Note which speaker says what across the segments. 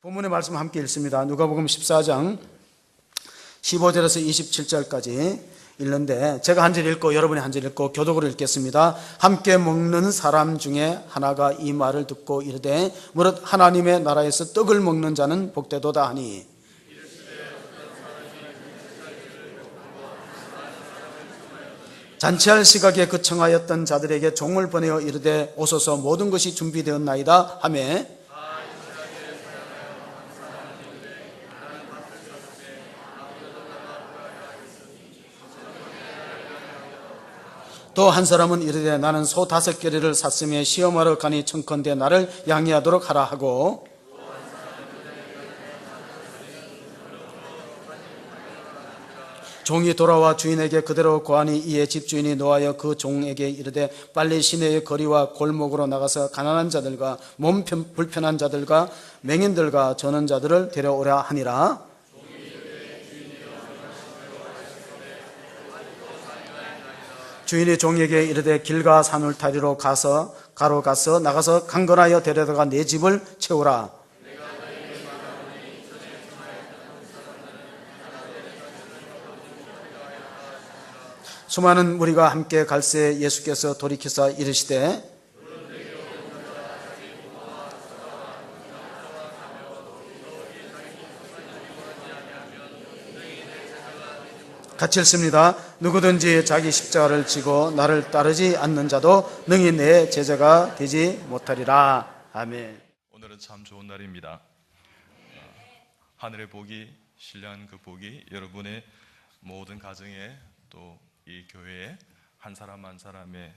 Speaker 1: 본문의 말씀 함께 읽습니다. 누가복음 14장 15절에서 27절까지 읽는데, 제가 한 절 읽고 여러분이 한 절 읽고 교독으로 읽겠습니다. 함께 먹는 사람 중에 하나가 이 말을 듣고 이르되 무릇 하나님의 나라에서 떡을 먹는 자는 복되도다 하니, 잔치할 시각에 그청하였던 자들에게 종을 보내어 이르되 오소서 모든 것이 준비되었나이다 하며, 또 한 사람은 이르되 나는 소 5개를 샀으며 시험하러 가니 청컨대 나를 양해하도록 하라 하고, 종이 돌아와 주인에게 그대로 고하니 이에 집주인이 노하여 그 종에게 이르되 빨리 시내의 거리와 골목으로 나가서 가난한 자들과 몸 불편한 자들과 맹인들과 저는 자들을 데려오라 하니라. 주인이 종에게 이르되 길가 산울타리로 가서 나가서 강건하여 데려다가 내 집을 채우라. 수많은 무리가 함께 갈새 예수께서 돌이키사 이르시되 같이 읽습니다. 누구든지 자기 십자가를 지고 나를 따르지 않는 자도 능히 내 제자가 되지 못하리라. 아멘.
Speaker 2: 오늘은 참 좋은 날입니다. 하늘의 복이, 신령한 그 복이 여러분의 모든 가정에, 또 이 교회에 한 사람 한 사람의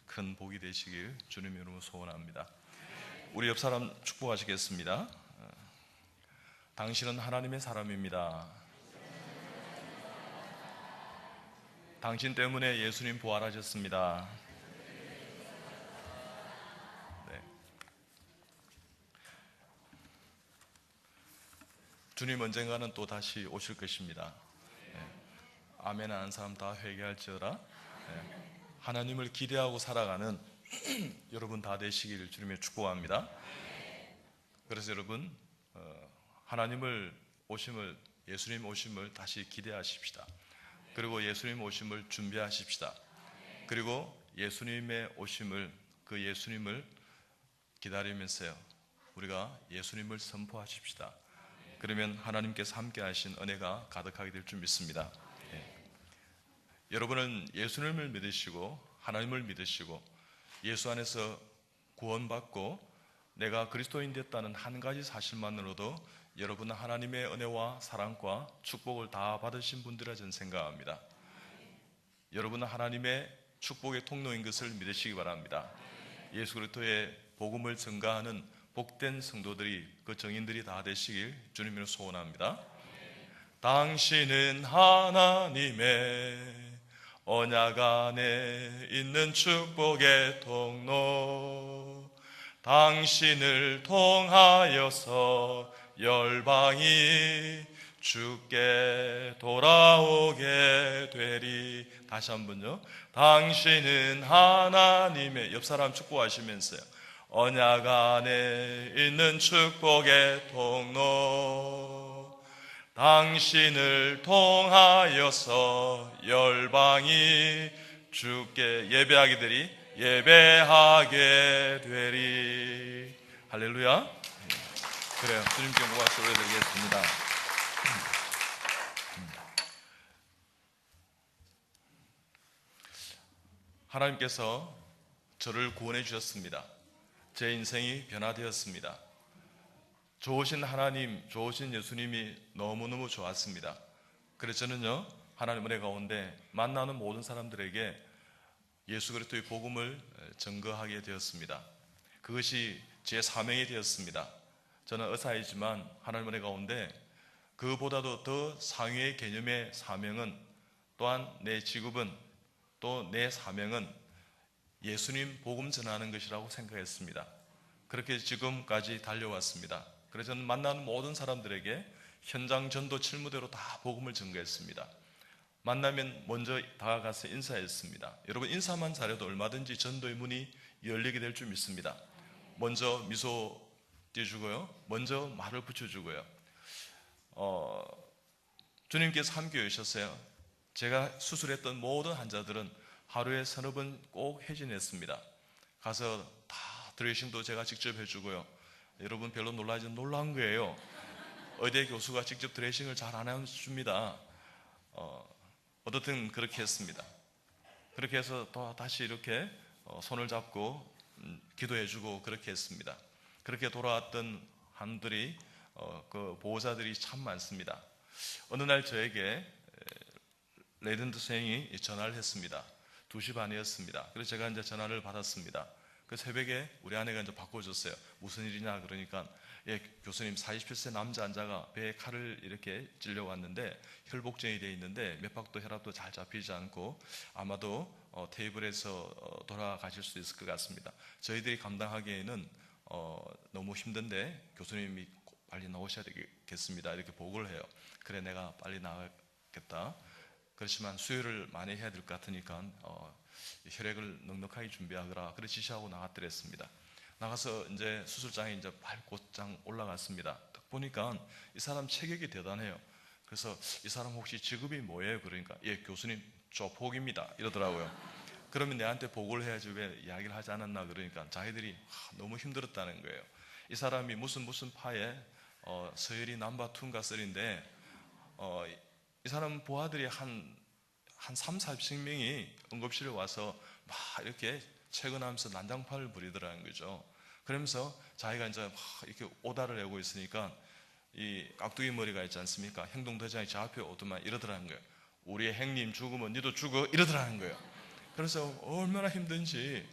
Speaker 2: 큰 복이 되시길 주님 이름으로 소원합니다. 우리 옆 사람 축복하시겠습니다. 당신은 하나님의 사람입니다. 당신 때문에 예수님 부활하셨습니다. 네. 주님 언젠가는 또 다시 오실 것입니다. 네. 아멘 하는 사람 다 회개할지어다. 네. 하나님을 기대하고 살아가는 여러분 다 되시기를 주님의 축복합니다. 그래서 여러분 하나님을 오심을, 예수님 오심을 다시 기대하십시다. 그리고 예수님 오심을 준비하십시다. 그리고 예수님의 오심을, 그 예수님을 기다리면서요, 우리가 예수님을 선포하십시다. 그러면 하나님께서 함께 하신 은혜가 가득하게 될 줄 믿습니다. 여러분은 예수님을 믿으시고 하나님을 믿으시고 예수 안에서 구원받고 내가 그리스도인 됐다는 한 가지 사실만으로도 여러분은 하나님의 은혜와 사랑과 축복을 다 받으신 분들이라 저는 생각합니다. 여러분은 하나님의 축복의 통로인 것을 믿으시기 바랍니다. 예수 그리스도의 복음을 전가하는 복된 성도들이, 그 정인들이 다 되시길 주님으로 소원합니다. 당신은 하나님의 언약 안에 있는 축복의 통로, 당신을 통하여서 열방이 주께 돌아오게 되리. 다시 한번요. 당신은 하나님의, 옆 사람 축복하시면서요, 언약 안에 있는 축복의 통로, 당신을 통하여서 열방이 주께 예배하게 되리. 할렐루야. 그래요. 주님께 영광을 올려드리겠습니다. 하나님께서 저를 구원해 주셨습니다. 제 인생이 변화되었습니다. 좋으신 하나님, 좋으신 예수님이 너무너무 좋았습니다. 그래서 저는요, 하나님 은혜 가운데 만나는 모든 사람들에게 예수 그리스도의 복음을 증거하게 되었습니다. 그것이 제 사명이 되었습니다. 저는 의사이지만 하나님 은혜 가운데 그보다도 더 상위의 개념의 사명은, 또한 내 직업은, 또 내 사명은 예수님 복음 전하는 것이라고 생각했습니다. 그렇게 지금까지 달려왔습니다. 그래서 저는 만나는 모든 사람들에게 현장 전도 칠무대로 다 복음을 전가했습니다. 만나면 먼저 다가가서 인사했습니다. 여러분 인사만 잘해도 얼마든지 전도의 문이 열리게 될 줄 믿습니다. 먼저 미소 띄워주고요. 먼저 말을 붙여주고요. 주님께서 함께 해주셨어요. 제가 수술했던 모든 환자들은 하루에 서너 번 꼭 회진했습니다. 가서 다 드레싱도 제가 직접 해주고요. 여러분 별로 놀란 거예요. 의대 교수가 직접 드레싱을 잘 안 해줍니다. 어떻든 그렇게 했습니다. 그렇게 해서 또 다시 이렇게 손을 잡고 기도해주고 그렇게 했습니다. 그렇게 돌아왔던 한들이 그 보호자들이 참 많습니다. 어느 날 저에게 레이던드 선생이 전화를 했습니다. 2시 반이었습니다. 그래서 제가 이제 전화를 받았습니다. 그 새벽에 우리 아내가 이제 바꿔줬어요. 무슨 일이냐 그러니까 예, 교수님 47세 남자 환자가 배에 칼을 이렇게 찔려왔는데 혈복증이 되어 있는데 맥박도 혈압도 잘 잡히지 않고 아마도 테이블에서 돌아가실 수 있을 것 같습니다. 저희들이 감당하기에는 너무 힘든데 교수님이 빨리 나오셔야 되겠습니다. 이렇게 보고를 해요. 그래 내가 빨리 나가겠다. 그렇지만 수혈을 많이 해야 될 것 같으니까 혈액을 넉넉하게 준비하거라. 그래 지시하고 나갔더랬습니다. 나가서 이제 수술장에 이제 발곧장 올라갔습니다. 딱 보니까 이 사람 체격이 대단해요. 그래서 이 사람 혹시 직업이 뭐예요? 그러니까 예 교수님 저 복입니다 이러더라고요. 그러면 내한테 보고를 해야지 왜 이야기를 하지 않았나 그러니까 자기들이 너무 힘들었다는 거예요. 이 사람이 무슨 파에 서열이 넘버 2인가 3인데 이 사람 부하들이 한 3, 40명이 응급실에 와서 막 이렇게 퇴근하면서 난장판을 부리더라는 거죠. 그러면서 자기가 이제 막 이렇게 오다를 내고 있으니까 이 깍두기 머리가 있지 않습니까? 행동대장이 저 앞에 오더만 이러더라는 거예요. 우리의 행님 죽으면 니도 죽어 이러더라는 거예요. 그래서 얼마나 힘든지.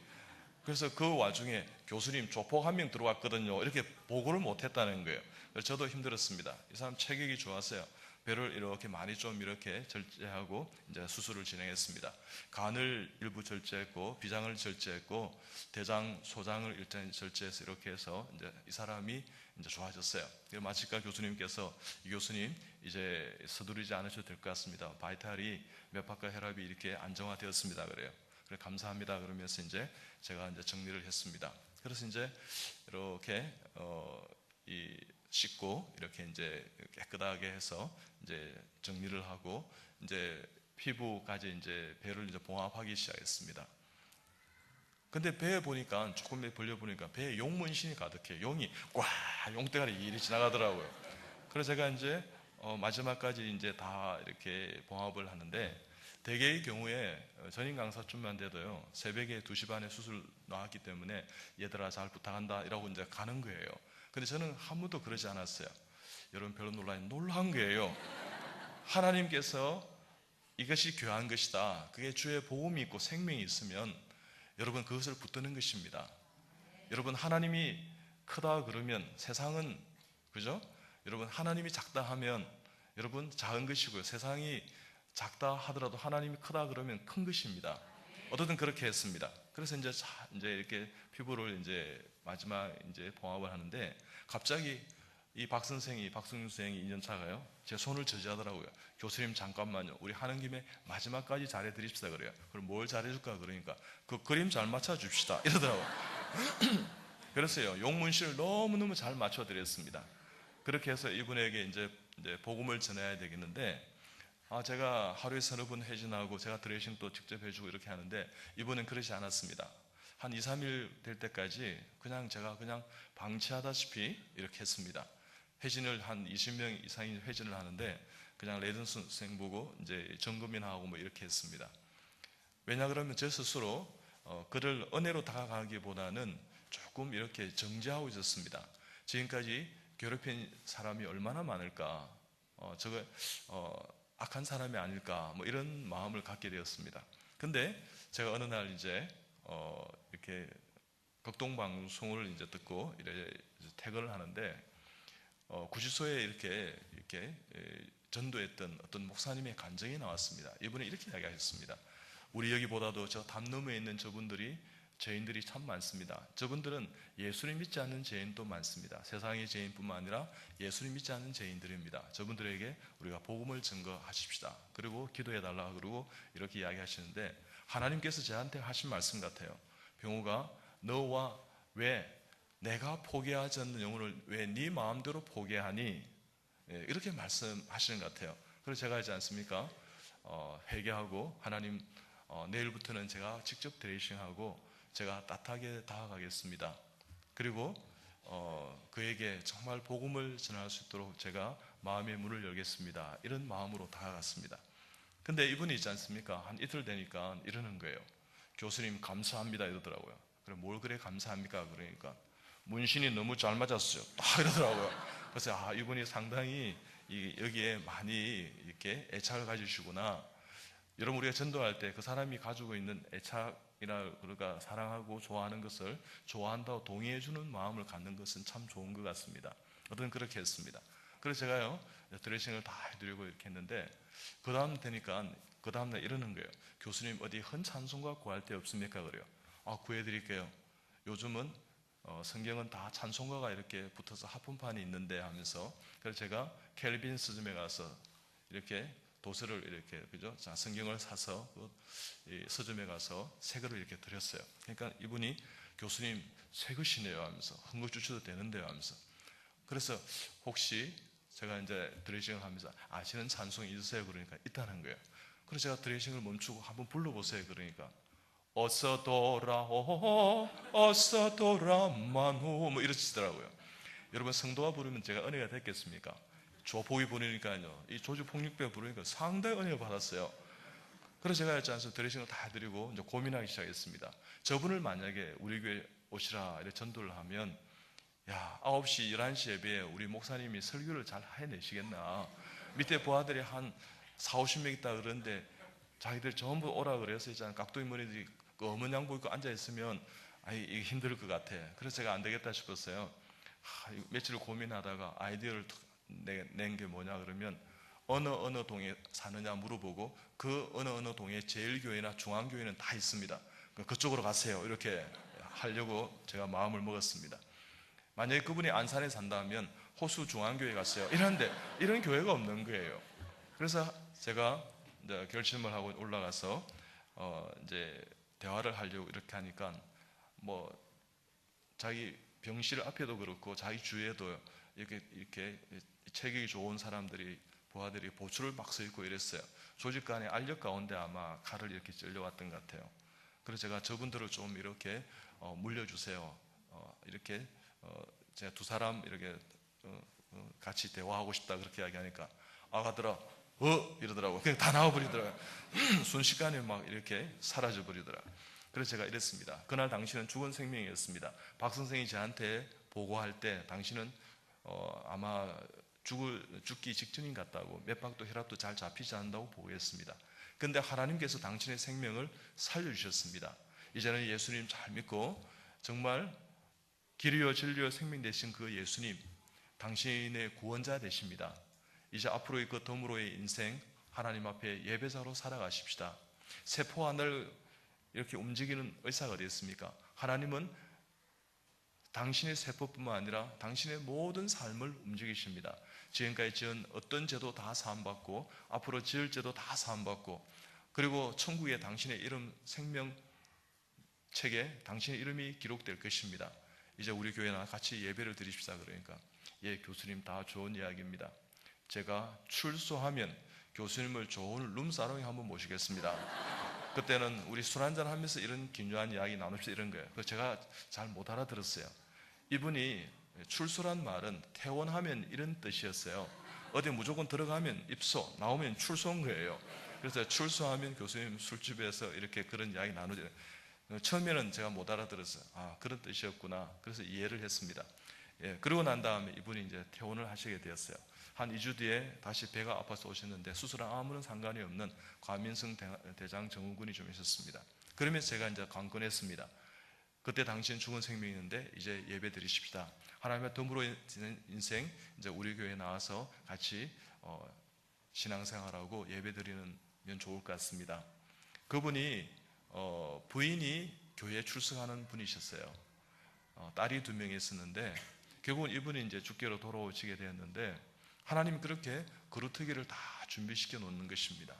Speaker 2: 그래서 그 와중에 교수님 조폭 한 명 들어왔거든요. 이렇게 보고를 못했다는 거예요. 그래서 저도 힘들었습니다. 이 사람 체격이 좋았어요. 배를 이렇게 많이 좀 이렇게 절제하고 이제 수술을 진행했습니다. 간을 일부 절제했고 비장을 절제했고 대장, 소장을 일단 절제해서 이렇게 해서 이제 이 사람이 이제 좋아졌어요. 마치까 교수님께서 이 교수님 이제 서두르지 않으셔도 될 것 같습니다. 바이탈이 맥박과 혈압이 이렇게 안정화되었습니다. 그래요. 그래 감사합니다. 그러면서 이제 제가 이제 정리를 했습니다. 그래서 이제 이렇게 이 씻고 이렇게 이제 깨끗하게 해서 이제 정리를 하고 이제 피부까지 이제 배를 이제 봉합하기 시작했습니다. 근데 배에 보니까 조금 벌려 보니까 배에 용 문신이 가득해. 용이 꽉 용대가리 이리 지나가더라고요. 그래서 제가 이제 마지막까지 이제 다 이렇게 봉합을 하는데 대개의 경우에 전임 강사쯤만 돼도요 새벽에 2시 반에 수술 나왔기 때문에 얘들아 잘 부탁한다 이러고 이제 가는 거예요. 근데 저는 한 번도 그러지 않았어요. 여러분 별로 놀란 거예요. 하나님께서 이것이 귀한 것이다. 그게 주의 복음이 있고 생명이 있으면 여러분 그것을 붙드는 것입니다. 여러분 하나님이 크다 그러면 세상은 그죠? 여러분 하나님이 작다 하면 여러분 작은 것이고요. 세상이 작다 하더라도 하나님이 크다 그러면 큰 것입니다. 어쨌든 그렇게 했습니다. 그래서 이제 이렇게 피부를 이제 마지막 이제 봉합을 하는데 갑자기 이 박승윤 선생이 2년차가요 제 손을 저지하더라고요. 교수님 잠깐만요. 우리 하는 김에 마지막까지 잘해드립시다 그래요. 그럼 뭘 잘해줄까 그러니까 그 그림 잘 맞춰줍시다 이러더라고요. 그랬어요. 용문씨를 너무너무 잘 맞춰드렸습니다. 그렇게 해서 이분에게 이제 복음을 전해야 되겠는데 제가 하루에 서너 번 회진하고 제가 드레싱도 직접 해주고 이렇게 하는데 이분은 그러지 않았습니다. 한 2, 3일 될 때까지 제가 그냥 방치하다시피 이렇게 했습니다. 회진을 한 20명 이상이 회진을 하는데 그냥 레이든 선생 보고 이제 점검이나 뭐 이렇게 했습니다. 왜냐 그러면 제 스스로 그를 은혜로 다가가기보다는 조금 이렇게 정지하고 있었습니다. 지금까지 괴롭힌 사람이 얼마나 많을까? 악한 사람이 아닐까? 뭐 이런 마음을 갖게 되었습니다. 근데 제가 어느 날 이제 이렇게 극동 방송을 이제 듣고 이제 퇴근을 하는데 구치소에 이렇게 전도했던 어떤 목사님의 간증이 나왔습니다. 이분이 이렇게 이야기하셨습니다. 우리 여기보다도 저 담 너머에 있는 저분들이 죄인들이 참 많습니다. 저분들은 예수님 믿지 않는 죄인도 많습니다. 세상의 죄인뿐만 아니라 예수님 믿지 않는 죄인들입니다. 저분들에게 우리가 복음을 증거하십시다. 그리고 기도해달라 그러고 이렇게 이야기하시는데, 하나님께서 저한테 하신 말씀 같아요. 병우가 너와 왜 내가 포기하지 않는 영혼을 왜 네 마음대로 포기하니? 이렇게 말씀하시는 것 같아요. 그래서 제가 하지 않습니까? 회개하고 하나님, 내일부터는 제가 직접 드레싱하고 제가 따뜻하게 다가가겠습니다. 그리고 그에게 정말 복음을 전할 수 있도록 제가 마음의 문을 열겠습니다. 이런 마음으로 다가갔습니다. 근데 이분이 있지 않습니까? 한 이틀 되니까 이러는 거예요. 교수님 감사합니다 이러더라고요. 그래, 뭘 그래 감사합니까? 그러니까 문신이 너무 잘 맞았어요. 딱 이러더라고요. 그래서 이분이 상당히 여기에 많이 이렇게 애착을 가지시구나. 여러분, 우리가 전도할 때 그 사람이 가지고 있는 애착이나 그러니까 사랑하고 좋아하는 것을 좋아한다고 동의해주는 마음을 갖는 것은 참 좋은 것 같습니다. 어떤 그렇게 했습니다. 그래서 제가요 드레싱을 다 해드리고 이렇게 했는데, 그 다음 되니까 그 다음날 이러는 거예요. 교수님 어디 헌찬송가 구할 데 없습니까? 그래요. 구해드릴게요. 요즘은 성경은 다 찬송가가 이렇게 붙어서 합본판이 있는데 하면서, 그래서 제가 켈빈 서점에 가서 이렇게 도서를 이렇게, 그죠? 자, 성경을 사서 이 서점에 가서 새 거를 이렇게 드렸어요. 그러니까 이분이 교수님 새 것이네요 하면서, 헌금 주셔도 되는데요 하면서. 그래서 혹시 제가 이제 드레싱을 하면서 아시는 찬송이 있으세요? 그러니까 있다는 거예요. 그래서 제가 드레싱을 멈추고 한번 불러보세요. 그러니까 어서 돌아오 어서 돌아만오 뭐 이러시더라고요. 여러분, 성도가 부르면 제가 은혜가 됐겠습니까? 조폭이 부르니까요, 이 조직폭력배가 부르니까 상당히 은혜를 받았어요. 그래서 제가 했지 않습니까? 드레싱을 다 해드리고 이제 고민하기 시작했습니다. 저분을 만약에 우리 교회 오시라 이렇게 전도를 하면, 야, 9시, 11시 예배에 우리 목사님이 설교를 잘 해내시겠나? 밑에 부하들이 한 4, 50명 있다 그러는데 자기들 전부 오라 그래서 있잖아요. 깍두기 머리들이 검은 양복 입고 앉아있으면 이게 힘들 것 같아. 그래서 제가 안 되겠다 싶었어요. 며칠 고민하다가 아이디어를 낸 게 뭐냐 그러면, 어느 동에 사느냐 물어보고 그 어느 동에 제일교회나 중앙교회는 다 있습니다. 그쪽으로 가세요. 이렇게 하려고 제가 마음을 먹었습니다. 만약에 그분이 안산에 산다면 호수 중앙교회 갔어요. 이런데 이런 교회가 없는 거예요. 그래서 제가 이제 결심을 하고 올라가서 이제 대화를 하려고 이렇게 하니까, 뭐 자기 병실 앞에도 그렇고 자기 주위에도 이렇게 체격이 좋은 사람들이, 부하들이 보초를 막 서 있고 이랬어요. 조직 간의 알력 가운데 아마 칼을 이렇게 찔려왔던 것 같아요. 그래서 제가 저분들을 좀 이렇게 물려주세요. 이렇게 제가 두 사람 이렇게 같이 대화하고 싶다 그렇게 이야기하니까 아가들아 이러더라고요. 그냥 다 나와버리더라고요. 순식간에 막 이렇게 사라져버리더라고요. 그래서 제가 이랬습니다. 그날 당신은 죽은 생명이었습니다. 박 선생이 저한테 보고할 때 당신은 아마 죽기 직전인 것 같다고, 맥박도 혈압도 잘 잡히지 않는다고 보고했습니다. 그런데 하나님께서 당신의 생명을 살려주셨습니다. 이제는 예수님 잘 믿고 정말 길이요 진리요 생명 되신 그 예수님, 당신의 구원자 되십니다. 이제 앞으로의 그 덤으로의 인생 하나님 앞에 예배자로 살아가십시다. 세포 하나를 이렇게 움직이는 의사가 어디 있습니까? 하나님은 당신의 세포뿐만 아니라 당신의 모든 삶을 움직이십니다. 지금까지 지은 어떤 죄도 다 사함받고 앞으로 지을 죄도 다 사함받고, 그리고 천국에 당신의 이름 생명책에 당신의 이름이 기록될 것입니다. 이제 우리 교회나 같이 예배를 드립시다. 그러니까 교수님 다 좋은 이야기입니다. 제가 출소하면 교수님을 좋은 룸사롱에 한번 모시겠습니다. 그때는 우리 술 한잔 하면서 이런 긴요한 이야기 나눕시다 이런 거예요. 그래서 제가 잘 못 알아들었어요. 이분이 출소란 말은 퇴원하면 이런 뜻이었어요. 어디 무조건 들어가면 입소, 나오면 출소인 거예요. 그래서 출소하면 교수님 술집에서 이렇게 그런 이야기 나누죠. 처음에는 제가 못 알아들었어요. 그런 뜻이었구나. 그래서 이해를 했습니다. 그러고 난 다음에 이분이 이제 퇴원을 하시게 되었어요. 한 2주 뒤에 다시 배가 아파서 오셨는데 수술랑 아무런 상관이 없는 과민성 대장 증후군이 좀 있었습니다. 그러면서 제가 이제 강권했습니다. 그때 당신 죽은 생명이 있는데 이제 예배 드리십시다. 하나님의 덤으로 인생 이제 우리 교회에 나와서 같이 신앙생활하고 예배 드리면 좋을 것 같습니다. 그분이 부인이 교회에 출석하는 분이셨어요. 딸이 2명이 있었는데 결국은 이분이 이제 주께로 돌아오시게 되었는데 하나님이 그렇게 그루터기를 다 준비시켜 놓는 것입니다.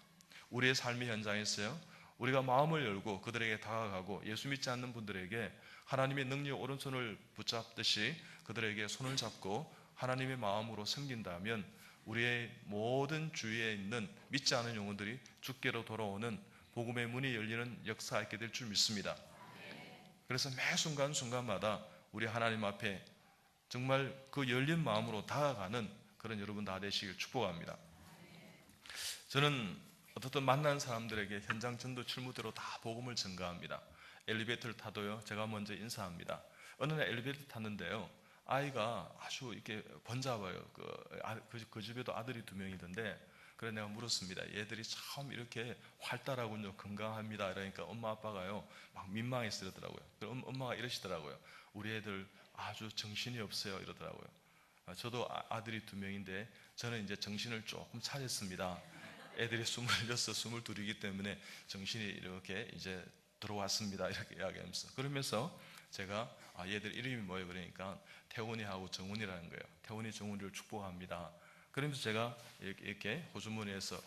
Speaker 2: 우리의 삶의 현장에서요, 우리가 마음을 열고 그들에게 다가가고 예수 믿지 않는 분들에게 하나님의 능력 오른손을 붙잡듯이 그들에게 손을 잡고 하나님의 마음으로 섬긴다면 우리의 모든 주위에 있는 믿지 않은 영혼들이 주께로 돌아오는 복음의 문이 열리는 역사가 있게 될 줄 믿습니다. 그래서 매 순간순간마다 우리 하나님 앞에 정말 그 열린 마음으로 다가가는 그런 여러분 다 되시길 축복합니다. 저는 어떻든 만난 사람들에게 현장 전도 실무대로 다 복음을 전가합니다. 엘리베이터를 타도요, 제가 먼저 인사합니다. 어느 날 엘리베이터 탔는데요, 아이가 아주 이렇게 번잡아요. 그 집에도 아들이 2명이던데, 그래서 내가 물었습니다. 얘들이 참 이렇게 활달하군요, 건강합니다. 이러니까 엄마 아빠가요 막 민망해서 이러더라고요. 그럼 엄마가 이러시더라고요. 우리 애들 아주 정신이 없어요, 이러더라고요. 저도 아들이 2명인데 저는 이제 정신을 조금 차렸습니다. 애들이 26, 22이기 때문에 정신이 이렇게 이제 들어왔습니다, 이렇게 이야기하면서. 그러면서 제가 얘들 이름이 뭐예요? 그러니까 태훈이하고 정훈이라는 거예요. 태훈이, 정훈이를 축복합니다. 그러면서 제가 이렇게 호주머니에서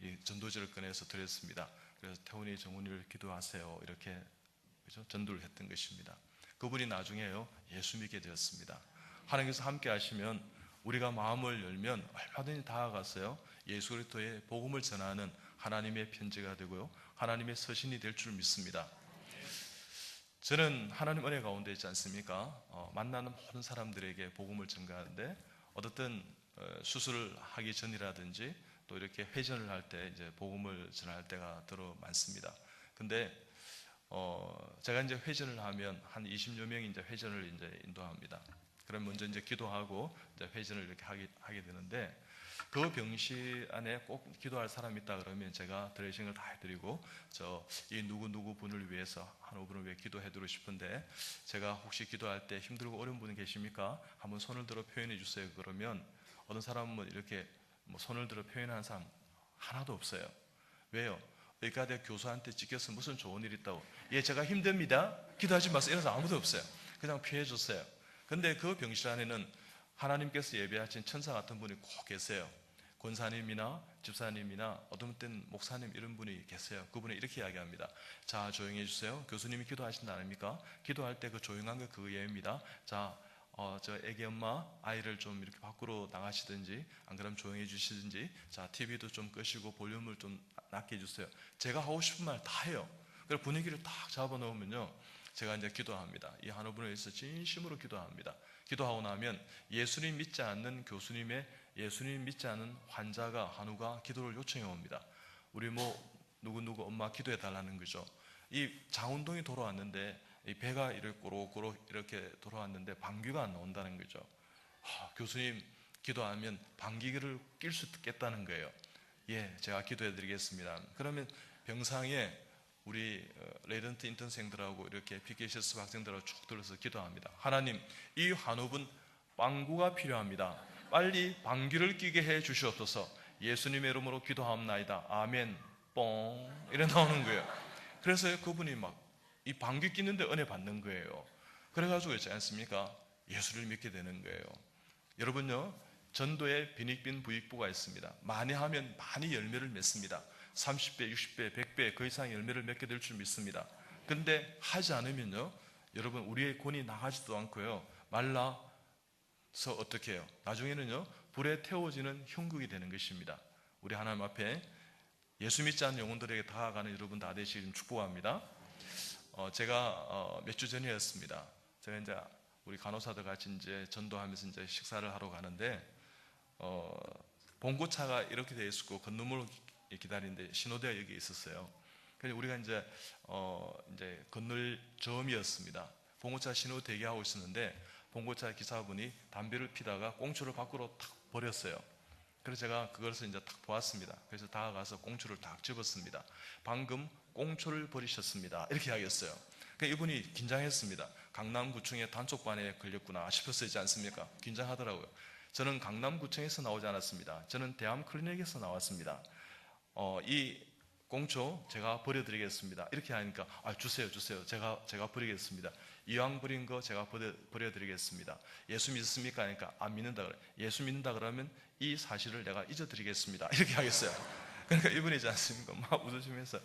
Speaker 2: 이 전도지를 꺼내서 드렸습니다. 그래서 태훈이, 정훈이를 기도하세요, 이렇게 전도를 했던 것입니다. 그분이 나중에요 예수 믿게 되었습니다. 하나님께서 함께 하시면 우리가 마음을 열면 얼마든지 다가갔어요 예수 그리스도의 복음을 전하는 하나님의 편지가 되고요, 하나님의 서신이 될 줄 믿습니다. 저는 하나님 은혜 가운데 있지 않습니까? 만나는 모든 사람들에게 복음을 전가하는데 어떻든 수술을 하기 전이라든지 또 이렇게 회전을 할 때 이제 복음을 전할 때가 더러 많습니다. 근데 제가 이제 회전을 하면 한 20여 명이 이제 회전을 이제 인도합니다. 그럼 먼저 이제 기도하고 이제 회전을 이렇게 하게 되는데, 그 병실 안에 꼭 기도할 사람이 있다 그러면 제가 드레싱을 다 해드리고, 이 누구 분을 위해서 한 5분을 위해 기도해드리고 싶은데, 제가 혹시 기도할 때 힘들고 어려운 분이 계십니까? 한번 손을 들어 표현해 주세요. 그러면 어떤 사람은 이렇게 손을 들어 표현하는 사람 하나도 없어요. 왜요? 의과대 교수한테 찍혀서 무슨 좋은 일 있다고, 예, 제가 힘듭니다, 기도하지 마세요, 이런 사람 아무도 없어요. 그냥 피해 줬어요. 근데 그 병실 안에는 하나님께서 예배하신 천사 같은 분이 꼭 계세요. 권사님이나 집사님이나 어떤 때는 목사님 이런 분이 계세요. 그분이 이렇게 이야기합니다. 자, 조용히 해주세요. 교수님이 기도하신다 아닙니까? 기도할 때 그 조용한 거 그거 예입니다. 자, 저 애기 엄마 아이를 좀 이렇게 밖으로 나가시든지 안 그러면 조용히 해주시든지, 자, TV도 좀 끄시고 볼륨을 좀 낮게 해주세요. 제가 하고 싶은 말 다 해요. 그래서 분위기를 딱 잡아놓으면요, 제가 이제 기도합니다. 이 한우분을 위해서 진심으로 기도합니다. 기도하고 나면 예수님 믿지 않는 교수님의 예수님 믿지 않은 환자가 한우가 기도를 요청해 옵니다. 우리 누구 엄마 기도해 달라는 거죠. 이 장운동이 돌아왔는데 이 배가 이렇게 꼬록꼬록 이렇게 돌아왔는데 방귀가 안 나온다는 거죠. 교수님 기도하면 방귀를 낄 수 있겠다는 거예요. 예, 제가 기도해 드리겠습니다. 그러면 병상에 우리 레이던트 인턴생들하고 이렇게 PKCS 학생들하고 쭉 들어서 기도합니다. 하나님, 이 한우분 방구가 필요합니다. 빨리 방귀를 끼게 해 주시옵소서. 예수님의 이름으로 기도하옵나이다. 아멘. 뻥 이래 나오는 거예요. 그래서 그분이 막 이 방귀 끼는데 은혜 받는 거예요. 그래가지고 있지 않습니까? 예수를 믿게 되는 거예요. 여러분요, 전도에 빈익빈 부익부가 있습니다. 많이 하면 많이 열매를 맺습니다. 30배, 60배, 100배 그 이상 열매를 맺게 될 줄 믿습니다. 근데 하지 않으면요, 여러분 우리의 권이 나가지도 않고요, 말라서 어떻게 해요? 나중에는요, 불에 태워지는 형국이 되는 것입니다. 우리 하나님 앞에 예수 믿지 않는 영혼들에게 다가가는 여러분 다 되시길 축복합니다. 제가 몇 주 전이었습니다. 제가 이제 우리 간호사들 같이 이제 전도하면서 이제 식사를 하러 가는데, 봉고차가 이렇게 되어 있었고 건너물로 기다리는데 신호대가 여기 있었어요. 그래서 우리가 이제 건널 점이었습니다. 봉고차 신호 대기하고 있었는데 봉고차 기사분이 담배를 피다가 꽁초를 밖으로 탁 버렸어요. 그래서 제가 그것을 이제 탁 보았습니다. 그래서 다가가서 꽁초를 탁 집었습니다. 방금 꽁초를 버리셨습니다, 이렇게 이야기했어요. 그러니까 이분이 긴장했습니다. 강남구청의 단속반에 걸렸구나 싶었지 않습니까? 긴장하더라고요. 저는 강남구청에서 나오지 않았습니다. 저는 대암클리닉에서 나왔습니다. 이 공초 제가 버려드리겠습니다. 이렇게 하니까 주세요. 제가 버리겠습니다. 이왕 버린 거 제가 버려드리겠습니다. 예수 믿습니까? 하니까 안 믿는다 그래. 예수 믿는다 그러면 이 사실을 내가 잊어드리겠습니다. 이렇게 하겠어요. 그러니까 이분이지 않습니까? 막 웃으시면서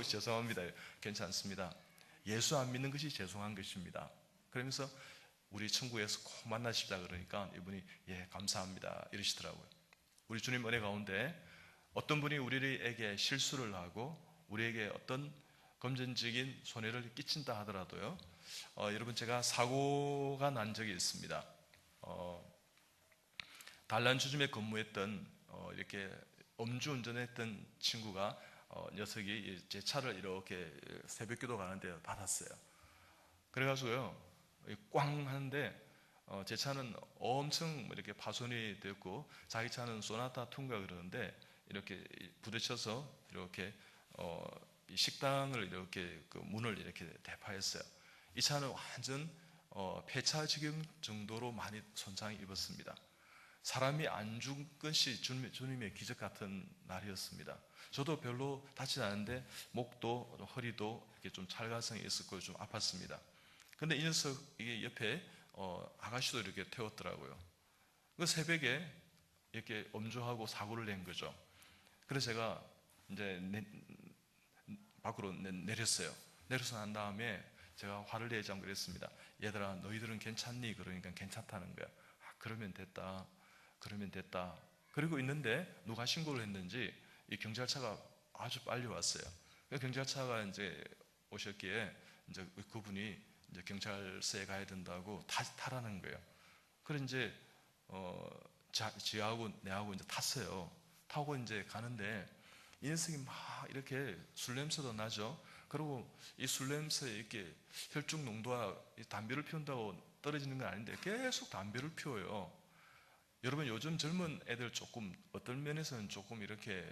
Speaker 2: 죄송합니다. 괜찮습니다. 예수 안 믿는 것이 죄송한 것입니다. 그러면서 우리 천국에서 꼭 만나십시다 그러니까 이분이 감사합니다 이러시더라고요. 우리 주님 은혜 가운데 어떤 분이 우리에게 실수를 하고 우리에게 어떤 금전적인 손해를 끼친다 하더라도요, 여러분 제가 사고가 난 적이 있습니다. 단란주점에 근무했던 이렇게 음주운전했던 친구가 녀석이 제 차를 이렇게 새벽기도 가는데 받았어요. 그래가지고요 꽝 하는데 제 차는 엄청 이렇게 파손이 됐고 자기 차는 소나타 툰가 그러는데 이렇게 부딪혀서 이렇게 이 식당을 이렇게 그 문을 이렇게 대파했어요. 이 차는 완전 폐차 지경 정도로 많이 손상이 입었습니다. 사람이 안 죽은 것이 주님의 기적 같은 날이었습니다. 저도 별로 다치지 않은데 목도 허리도 이렇게 좀 찰가성이 있었고 좀 아팠습니다. 근데 이 녀석 이게 옆에 아가씨도 이렇게 태웠더라고요. 그 새벽에 이렇게 엄주하고 사고를 낸 거죠. 그래서 제가 이제 밖으로 내렸어요. 내려서 난 다음에 제가 화를 내지 않고 그랬습니다. 얘들아 너희들은 괜찮니? 그러니까 괜찮다는 거야. 그러면 됐다. 그리고 있는데 누가 신고를 했는지 이 경찰차가 아주 빨리 왔어요. 경찰차가 이제 오셨기에 이제 그분이 이제 경찰서에 가야 된다고 타라는 거예요. 그래서 이제 지하고 내하고 이제 탔어요. 타고 이제 가는데 이 녀석이 막 이렇게 술 냄새도 나죠. 그리고 이 술 냄새에 이렇게 혈중 농도가 담배를 피운다고 떨어지는 건 아닌데 계속 담배를 피워요. 여러분 요즘 젊은 애들 조금 어떤 면에서는 조금 이렇게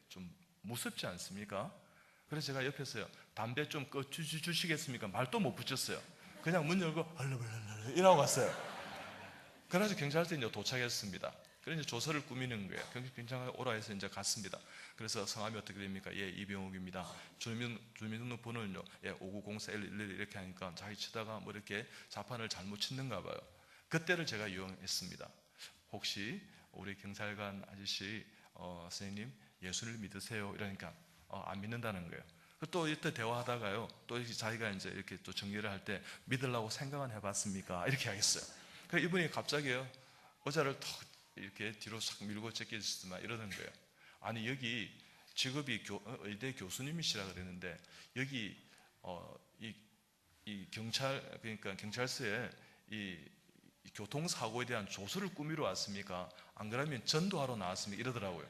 Speaker 2: 좀 무섭지 않습니까? 그래서 제가 옆에서요 담배 좀 꺼주시겠습니까? 말도 못 붙였어요. 그냥 문 열고 헐렁헐렁 이러고 갔어요. 그래서 경찰서에 이제 도착했습니다. 그래서 이제 조서를 꾸미는 거예요. 경찰이 오라 해서 이제 갔습니다. 그래서 성함이 어떻게 됩니까? 이병욱입니다. 주민등록번호는요 590411 이렇게 하니까 자기 치다가 뭐 이렇게 자판을 잘못 쳤는가 봐요. 그때를 제가 이용했습니다. 혹시 우리 경찰관 아저씨 선생님 예수를 믿으세요? 이러니까 안 믿는다는 거예요. 또 이때 대화하다가요 또 자기가 이제 이렇게 또 정리를 할 때 믿으려고 생각은 해봤습니까? 이렇게 하겠어요. 그래서 이분이 갑자기요 의자를 턱 이렇게 뒤로 싹 밀고 제끼시더만 이러는 거예요. 아니 여기 직업이 의대 교수님이시라 그랬는데 여기 이 경찰 그러니까 경찰서에 이 교통사고에 대한 조서를 꾸미러 왔습니까? 안 그러면 전도하러 나왔습니까? 이러더라고요.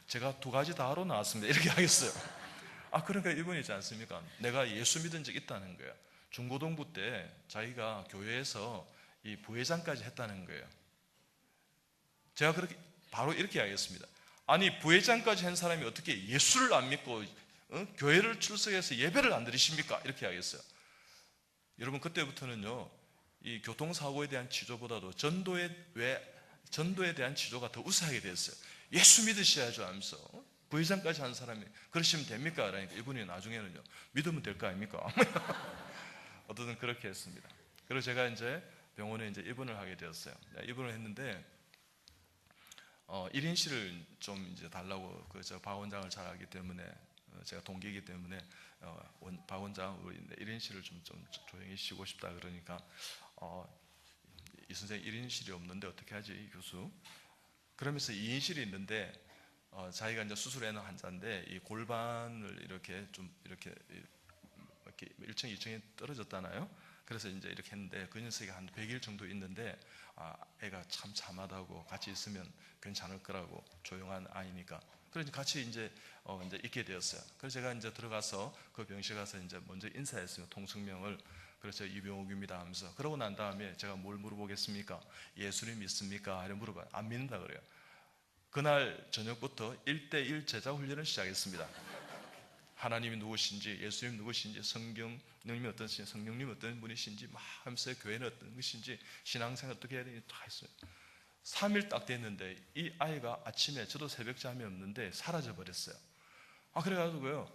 Speaker 2: 제가 두 가지 다 하러 나왔습니다. 이렇게 하겠어요. 그러니까 이분이지 않습니까? 내가 예수 믿은 적 있다는 거예요. 중고등부 때 자기가 교회에서 이 부회장까지 했다는 거예요. 제가 그렇게 바로 이렇게 하겠습니다. 아니 부회장까지 한 사람이 어떻게 예수를 안 믿고 교회를 출석해서 예배를 안 드리십니까? 이렇게 하겠어요. 여러분 그때부터는요 이 교통사고에 대한 치료보다도 전도에 대한 치료가 더 우세하게 됐어요. 예수 믿으셔야죠 하면서 부회장까지 한 사람이 그러시면 됩니까? 그러니까 이분이 나중에는요 믿으면 될 거 아닙니까? 어떤 그렇게 했습니다. 그리고 제가 이제 병원에 이제 입원을 하게 되었어요. 입원을 했는데 1인실을 좀 이제 달라고 저 박 원장을 잘 알기 때문에 제가 동기이기 때문에 박 원장 우리 1인실을 좀 조용히 쉬고 싶다 그러니까 이 선생님 1인실이 없는데 어떻게 하지 이 교수? 그러면서 2인실이 있는데 자기가 이제 수술해놓은 환자인데 이 골반을 이렇게 좀 이렇게 1층, 2층에 떨어졌잖아요. 그래서 이제 이렇게 했는데 그 녀석이 한 100일 정도 있는데 애가 참 참하다고 같이 있으면 괜찮을 거라고 조용한 아이니까 그래서 같이 이제 있게 되었어요. 그래서 제가 이제 들어가서 그 병실 가서 이제 먼저 인사했어요. 통성명을. 그래서 이병욱입니다 하면서 그러고 난 다음에 제가 뭘 물어보겠습니까? 예수님 믿습니까? 이렇게 물어봐요. 안 믿는다 그래요. 그날 저녁부터 1대1 제자 훈련을 시작했습니다. 하나님이 누구신지, 예수님 누구신지, 성령님이 어떤 신지, 성령님이 어떤 분이신지 막 하면서 교회는 어떤 것인지, 신앙생활 어떻게 해야 되는지 다 했어요. 3일 딱 됐는데 이 아이가 아침에 저도 새벽잠이 없는데 사라져 버렸어요. 그래가지고요,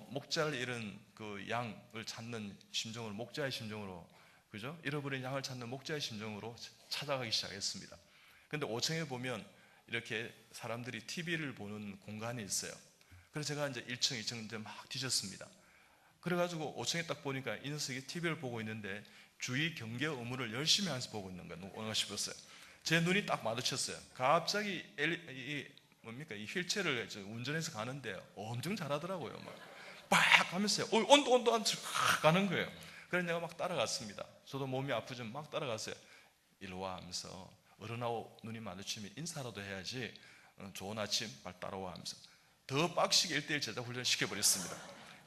Speaker 2: 목자를 잃은 그 양을 찾는 심정으로, 목자의 심정으로, 그죠? 잃어버린 양을 찾는 목자의 심정으로 찾아가기 시작했습니다. 근데 5층에 보면 이렇게 사람들이 TV를 보는 공간이 있어요. 그래서 제가 이제 1층, 2층 이제 막 뒤졌습니다. 그래가지고 5층에 딱 보니까 이 녀석이 TV를 보고 있는데 주의 경계 의무를 열심히 하면서 보고 있는 건가 싶었어요. 제 눈이 딱 마주쳤어요. 갑자기 이 휠체어를 운전해서 가는데 엄청 잘하더라고요. 막 하면서요. 온도 가는 거예요. 그래서 내가 막 따라갔습니다. 저도 몸이 아프지만 막 따라갔어요. 이리 와 하면서, 어른하고 눈이 마주치면 인사라도 해야지, 좋은 아침, 빨리 따라와 하면서 더 빡시게 1대1 제자 훈련을 시켜버렸습니다.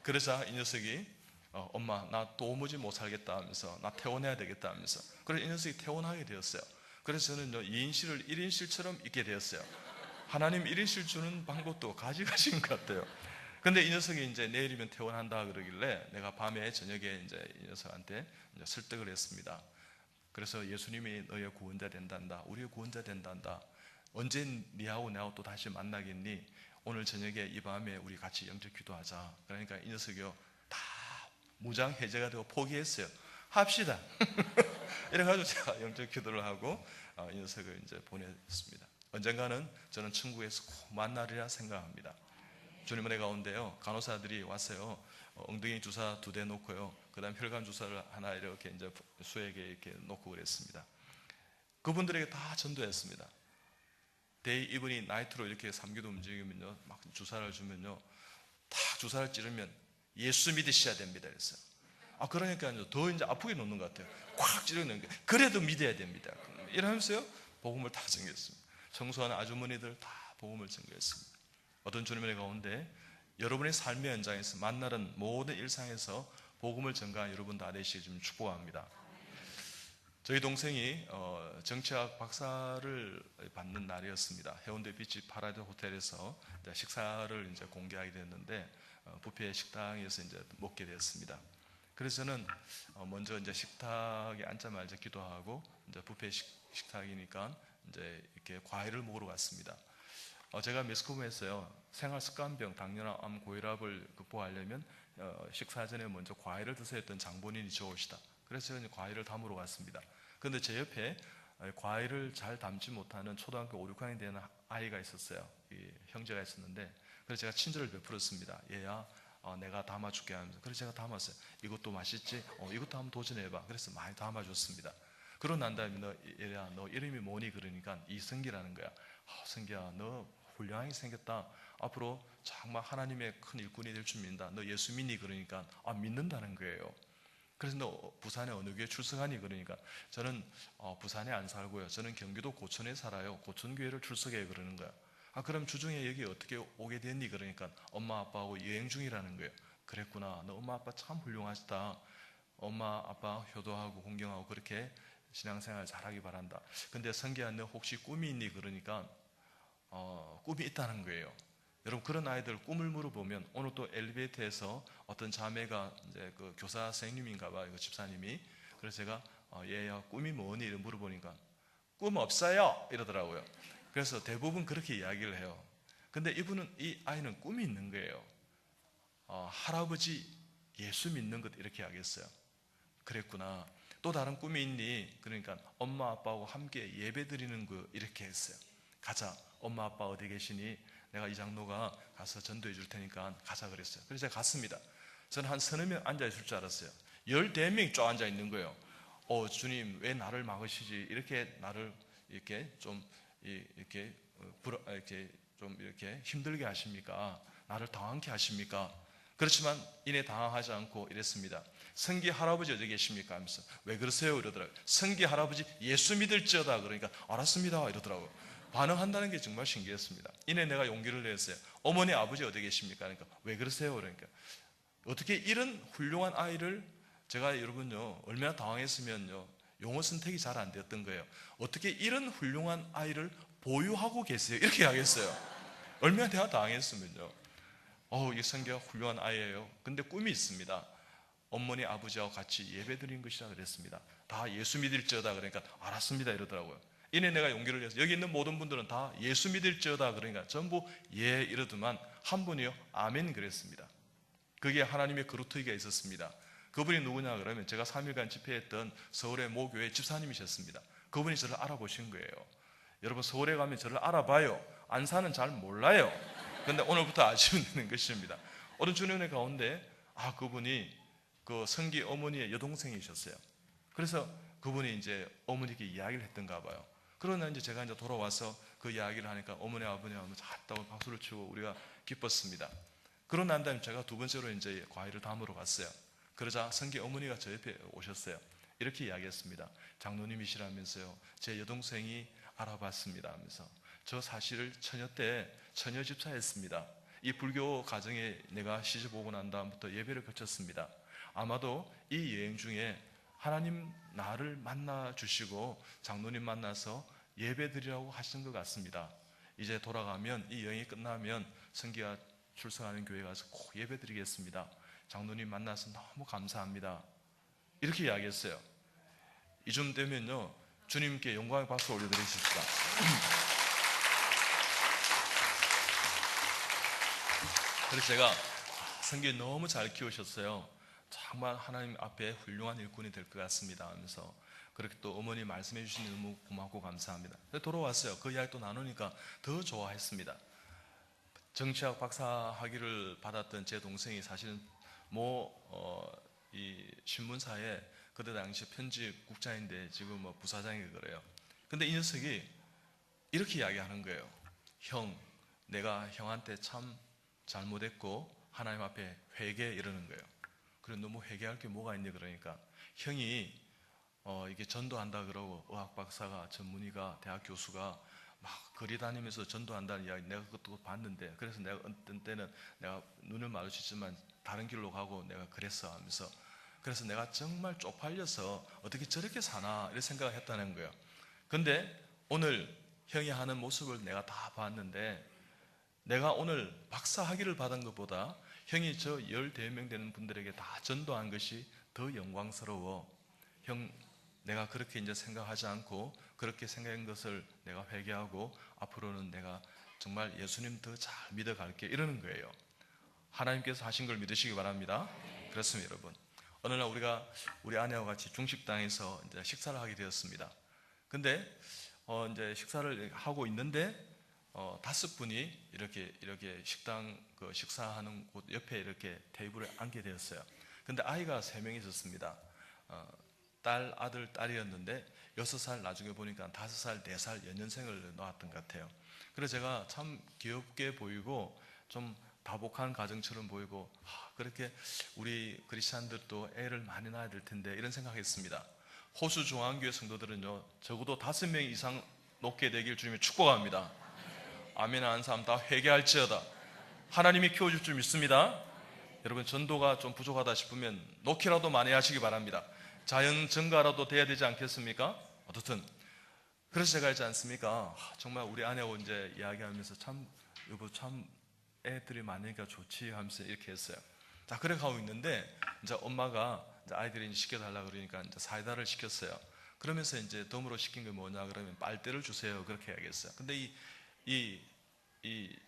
Speaker 2: 그러자 이 녀석이 엄마 나 도무지 못 살겠다 하면서, 나 퇴원해야 되겠다 하면서, 그래서 이 녀석이 퇴원하게 되었어요. 그래서 저는 2인실을 1인실처럼 있게 되었어요. 하나님 1인실 주는 방법도 가지가지인 것 같아요. 근데 이 녀석이 이제 내일이면 퇴원한다 그러길래 내가 밤에 저녁에 이제 이 녀석한테 이제 설득을 했습니다. 그래서 예수님이 너의 구원자 된단다, 우리의 구원자 된단다, 언제 니하고 나하고 또 다시 만나겠니? 오늘 저녁에 이 밤에 우리 같이 영적 기도하자. 그러니까 이 녀석이요 다 무장 해제가 되고 포기했어요. 합시다. 이래가지고 제가 영적 기도를 하고 이 녀석을 이제 보냈습니다. 언젠가는 저는 천국에서 꼭 만나리라 생각합니다. 주님 은혜 가운데요, 간호사들이 왔어요. 엉덩이 주사 2대 놓고요, 그 다음 혈관 주사를 하나 이렇게 이제 수에게 이렇게 놓고 그랬습니다. 그분들에게 다 전도했습니다. 데이 이분이 나이트로 이렇게 삼기도 움직이면요, 막 주사를 주면요, 다 주사를 찌르면 예수 믿으셔야 됩니다. 그랬어요. 그러니까 더 이제 아프게 놓는 것 같아요. 꽉 찌르는 게. 그래도 믿어야 됩니다. 이러면서요, 복음을 다 전개했습니다. 청소하는 아주머니들 다 복음을 전개했습니다. 어떤 주님의 가운데 여러분의 삶의 현장에서 만나는 모든 일상에서 복음을 전가한 여러분 다 되시길 좀 축복합니다. 저희 동생이 정치학 박사를 받는 날이었습니다. 해운대 비치 파라다이스 호텔에서 식사를 이제 공개하게 됐는데 뷔페 식당에서 이제 먹게 됐습니다. 그래서 저는 먼저 이제 식탁에 앉자마자 기도하고, 이제 뷔페 식탁이니까 이제 이렇게 과일을 먹으러 갔습니다. 제가 매스컴에서요, 생활습관병, 당뇨암, 고혈압을 극복하려면 식사 전에 먼저 과일을 드세요 했던 장본인이 좋으시다. 그래서 제가 이제 과일을 담으러 갔습니다. 그런데 제 옆에 과일을 잘 담지 못하는 초등학교 5, 6학년 되는 아이가 있었어요. 형제가 있었는데, 그래서 제가 친절을 베풀었습니다. 얘야, 내가 담아줄게 하면서. 그래서 제가 담았어요. 이것도 맛있지? 이것도 한번 도전해봐. 그래서 많이 담아줬습니다. 그러고 난 다음에 얘야, 너 이름이 뭐니? 그러니까 이승기라는 거야. 승기야, 너 훌륭하게 생겼다. 앞으로 정말 하나님의 큰 일꾼이 될 줄 믿는다. 너 예수 믿니? 그러니까 믿는다는 거예요. 그래서 너 부산에 어느 교회 출석하니? 그러니까 저는 부산에 안 살고요, 저는 경기도 고천에 살아요. 고천교회를 출석해. 그러는 거야. 그럼 주중에 여기 어떻게 오게 됐니? 그러니까 엄마 아빠하고 여행 중이라는 거예요. 그랬구나. 너 엄마 아빠 참 훌륭하시다. 엄마 아빠 효도하고 공경하고 그렇게 신앙생활 잘하기 바란다. 근데 성기야, 너 혹시 꿈이 있니? 그러니까 꿈이 있다는 거예요. 여러분, 그런 아이들 꿈을 물어보면, 오늘 또 엘리베이터에서 어떤 자매가 이제 그 교사 선생님인가 봐요, 그 집사님이. 그래서 제가 얘야 꿈이 뭐니? 이렇게 물어보니까 꿈 없어요 이러더라고요. 그래서 대부분 그렇게 이야기를 해요. 근데 이 아이는 꿈이 있는 거예요. 할아버지 예수 믿는 것, 이렇게 이야기했어요. 그랬구나. 또 다른 꿈이 있니? 그러니까 엄마 아빠하고 함께 예배 드리는 거, 이렇게 했어요. 가자. 엄마 아빠 어디 계시니? 내가 이 장로가 가서 전도해 줄 테니까 가자 그랬어요. 그래서 제가 갔습니다. 저는 한 30명 앉아 있을 줄 알았어요. 14명이 쫙 앉아 있는 거예요. 주님 왜 나를 막으시지? 이렇게 나를 이렇게 좀 이렇게 좀 이렇게 힘들게 하십니까? 나를 당황케 하십니까? 그렇지만 이내 당황하지 않고 이랬습니다. 성기 할아버지 어디 계십니까? 하면서 왜 그러세요? 이러더라고요. 성기 할아버지 예수 믿을지어다. 그러니까 알았습니다 이러더라고요. 반응한다는 게 정말 신기했습니다. 이내 내가 용기를 냈어요. 어머니 아버지 어디 계십니까? 그러니까 왜 그러세요? 그러니까 어떻게 이런 훌륭한 아이를, 제가 여러분요 얼마나 당황했으면요 용어 선택이 잘 안 되었던 거예요. 어떻게 이런 훌륭한 아이를 보유하고 계세요? 이렇게 하겠어요. 얼마나 내가 당황했으면요. 이 성기가 훌륭한 아이예요. 근데 꿈이 있습니다. 어머니 아버지하고 같이 예배 드린 것이라 그랬습니다. 다 예수 믿을지어다. 그러니까 알았습니다 이러더라고요. 이내 내가 용기를 내서 여기 있는 모든 분들은 다 예수 믿을지어다 그러니까 전부 예 이러더만 한 분이요 아멘 그랬습니다. 그게 하나님의 그루터기가 있었습니다. 그분이 누구냐 그러면 제가 3일간 집회했던 서울의 모교회 집사님이셨습니다. 그분이 저를 알아보신 거예요. 여러분 서울에 가면 저를 알아봐요. 안산은 잘 몰라요. 근데 오늘부터 아시면 되는 것입니다. 어느 주년의 가운데 그분이 그 성기 어머니의 여동생이셨어요. 그래서 그분이 이제 어머니께 이야기를 했던가 봐요. 그러나 이제 제가 이제 돌아와서 그 이야기를 하니까 어머니 아버님하고 잘했다고 박수를 치고 우리가 기뻤습니다. 그러고 난 다음에 제가 두 번째로 이제 과일을 담으러 갔어요. 그러자 성기 어머니가 저 옆에 오셨어요. 이렇게 이야기했습니다. 장로님이시라면서요. 제 여동생이 알아봤습니다 하면서 저 사실을 처녀 때 처녀 집사했습니다. 이 불교 가정에 내가 시집 오고 난 다음부터 예배를 거쳤습니다. 아마도 이 여행 중에 하나님 나를 만나 주시고 장로님 만나서 예배 드리라고 하신 것 같습니다. 이제 돌아가면 이 여행이 끝나면 성기가 출석하는 교회 가서 꼭 예배 드리겠습니다. 장로님 만나서 너무 감사합니다. 이렇게 이야기했어요. 이쯤 되면요 주님께 영광의 박수 올려드리십시다. 그래서 제가 성기 너무 잘 키우셨어요. 정말 하나님 앞에 훌륭한 일꾼이 될 것 같습니다 하면서 그렇게 또 어머니 말씀해 주시니 너무 고맙고 감사합니다. 돌아왔어요. 그 이야기 또 나누니까 더 좋아했습니다. 정치학 박사 학위를 받았던 제 동생이 사실은 이 신문사에 그때 당시 편집국장인데 지금 부사장이 그래요. 근데 이 녀석이 이렇게 이야기하는 거예요. 형, 내가 형한테 참 잘못했고 하나님 앞에 회개 이러는 거예요. 그래 너무 회개할 게 뭐가 있냐 그러니까 형이 이게 전도한다 그러고 의학 박사가 전문의가 대학 교수가 막 거리 다니면서 전도한다는 이야기 내가 그것도 봤는데 그래서 내가 어떤 때는 내가 눈을 마주치지만 다른 길로 가고 내가 그랬어 하면서 그래서 내가 정말 쪽팔려서 어떻게 저렇게 사나 이런 생각을 했다는 거예요. 근데 오늘 형이 하는 모습을 내가 다 봤는데 내가 오늘 박사 학위를 받은 것보다 형이 저 14명 되는 분들에게 다 전도한 것이 더 영광스러워. 형, 내가 그렇게 이제 생각하지 않고 그렇게 생각한 것을 내가 회개하고 앞으로는 내가 정말 예수님 더 잘 믿어갈게 이러는 거예요. 하나님께서 하신 걸 믿으시기 바랍니다. 그렇습니다, 여러분. 어느 날 우리 아내와 같이 중식당에서 이제 식사를 하게 되었습니다. 근데 이제 식사를 하고 있는데 5분이 이렇게 식당 식사하는 곳 옆에 이렇게 테이블에 앉게 되었어요. 근데 아이가 3명이 있었습니다. 딸, 아들, 딸이었는데 6살 나중에 보니까 5살, 4살 연년생을 낳았던 것 같아요. 그래서 제가 참 귀엽게 보이고 좀 다복한 가정처럼 보이고 그렇게 우리 크리스찬들도 애를 많이 낳아야 될 텐데 이런 생각했습니다. 호수 중앙교회 성도들은요 적어도 5명 이상 놓게 되길 주님이 축복합니다. 아멘 하는 사람 다 회개할지어다. 하나님이 키워줄 줄 믿습니다. 여러분 전도가 좀 부족하다 싶으면 놓기라도 많이 하시기 바랍니다. 자연 증가라도 돼야 되지 않겠습니까? 어떻든 그래서 제가 했지 않습니까? 정말 우리 아내하고 이제 이야기하면서 참 여보 참 애들이 많으니까 좋지 하면서 이렇게 했어요. 자 그래 가고 있는데 이제 엄마가 이제 아이들이 이제 시켜달라 그러니까 이제 사이다를 시켰어요. 그러면서 이제 덤으로 시킨 게 뭐냐 그러면 빨대를 주세요 그렇게 이야기했어요. 근데 이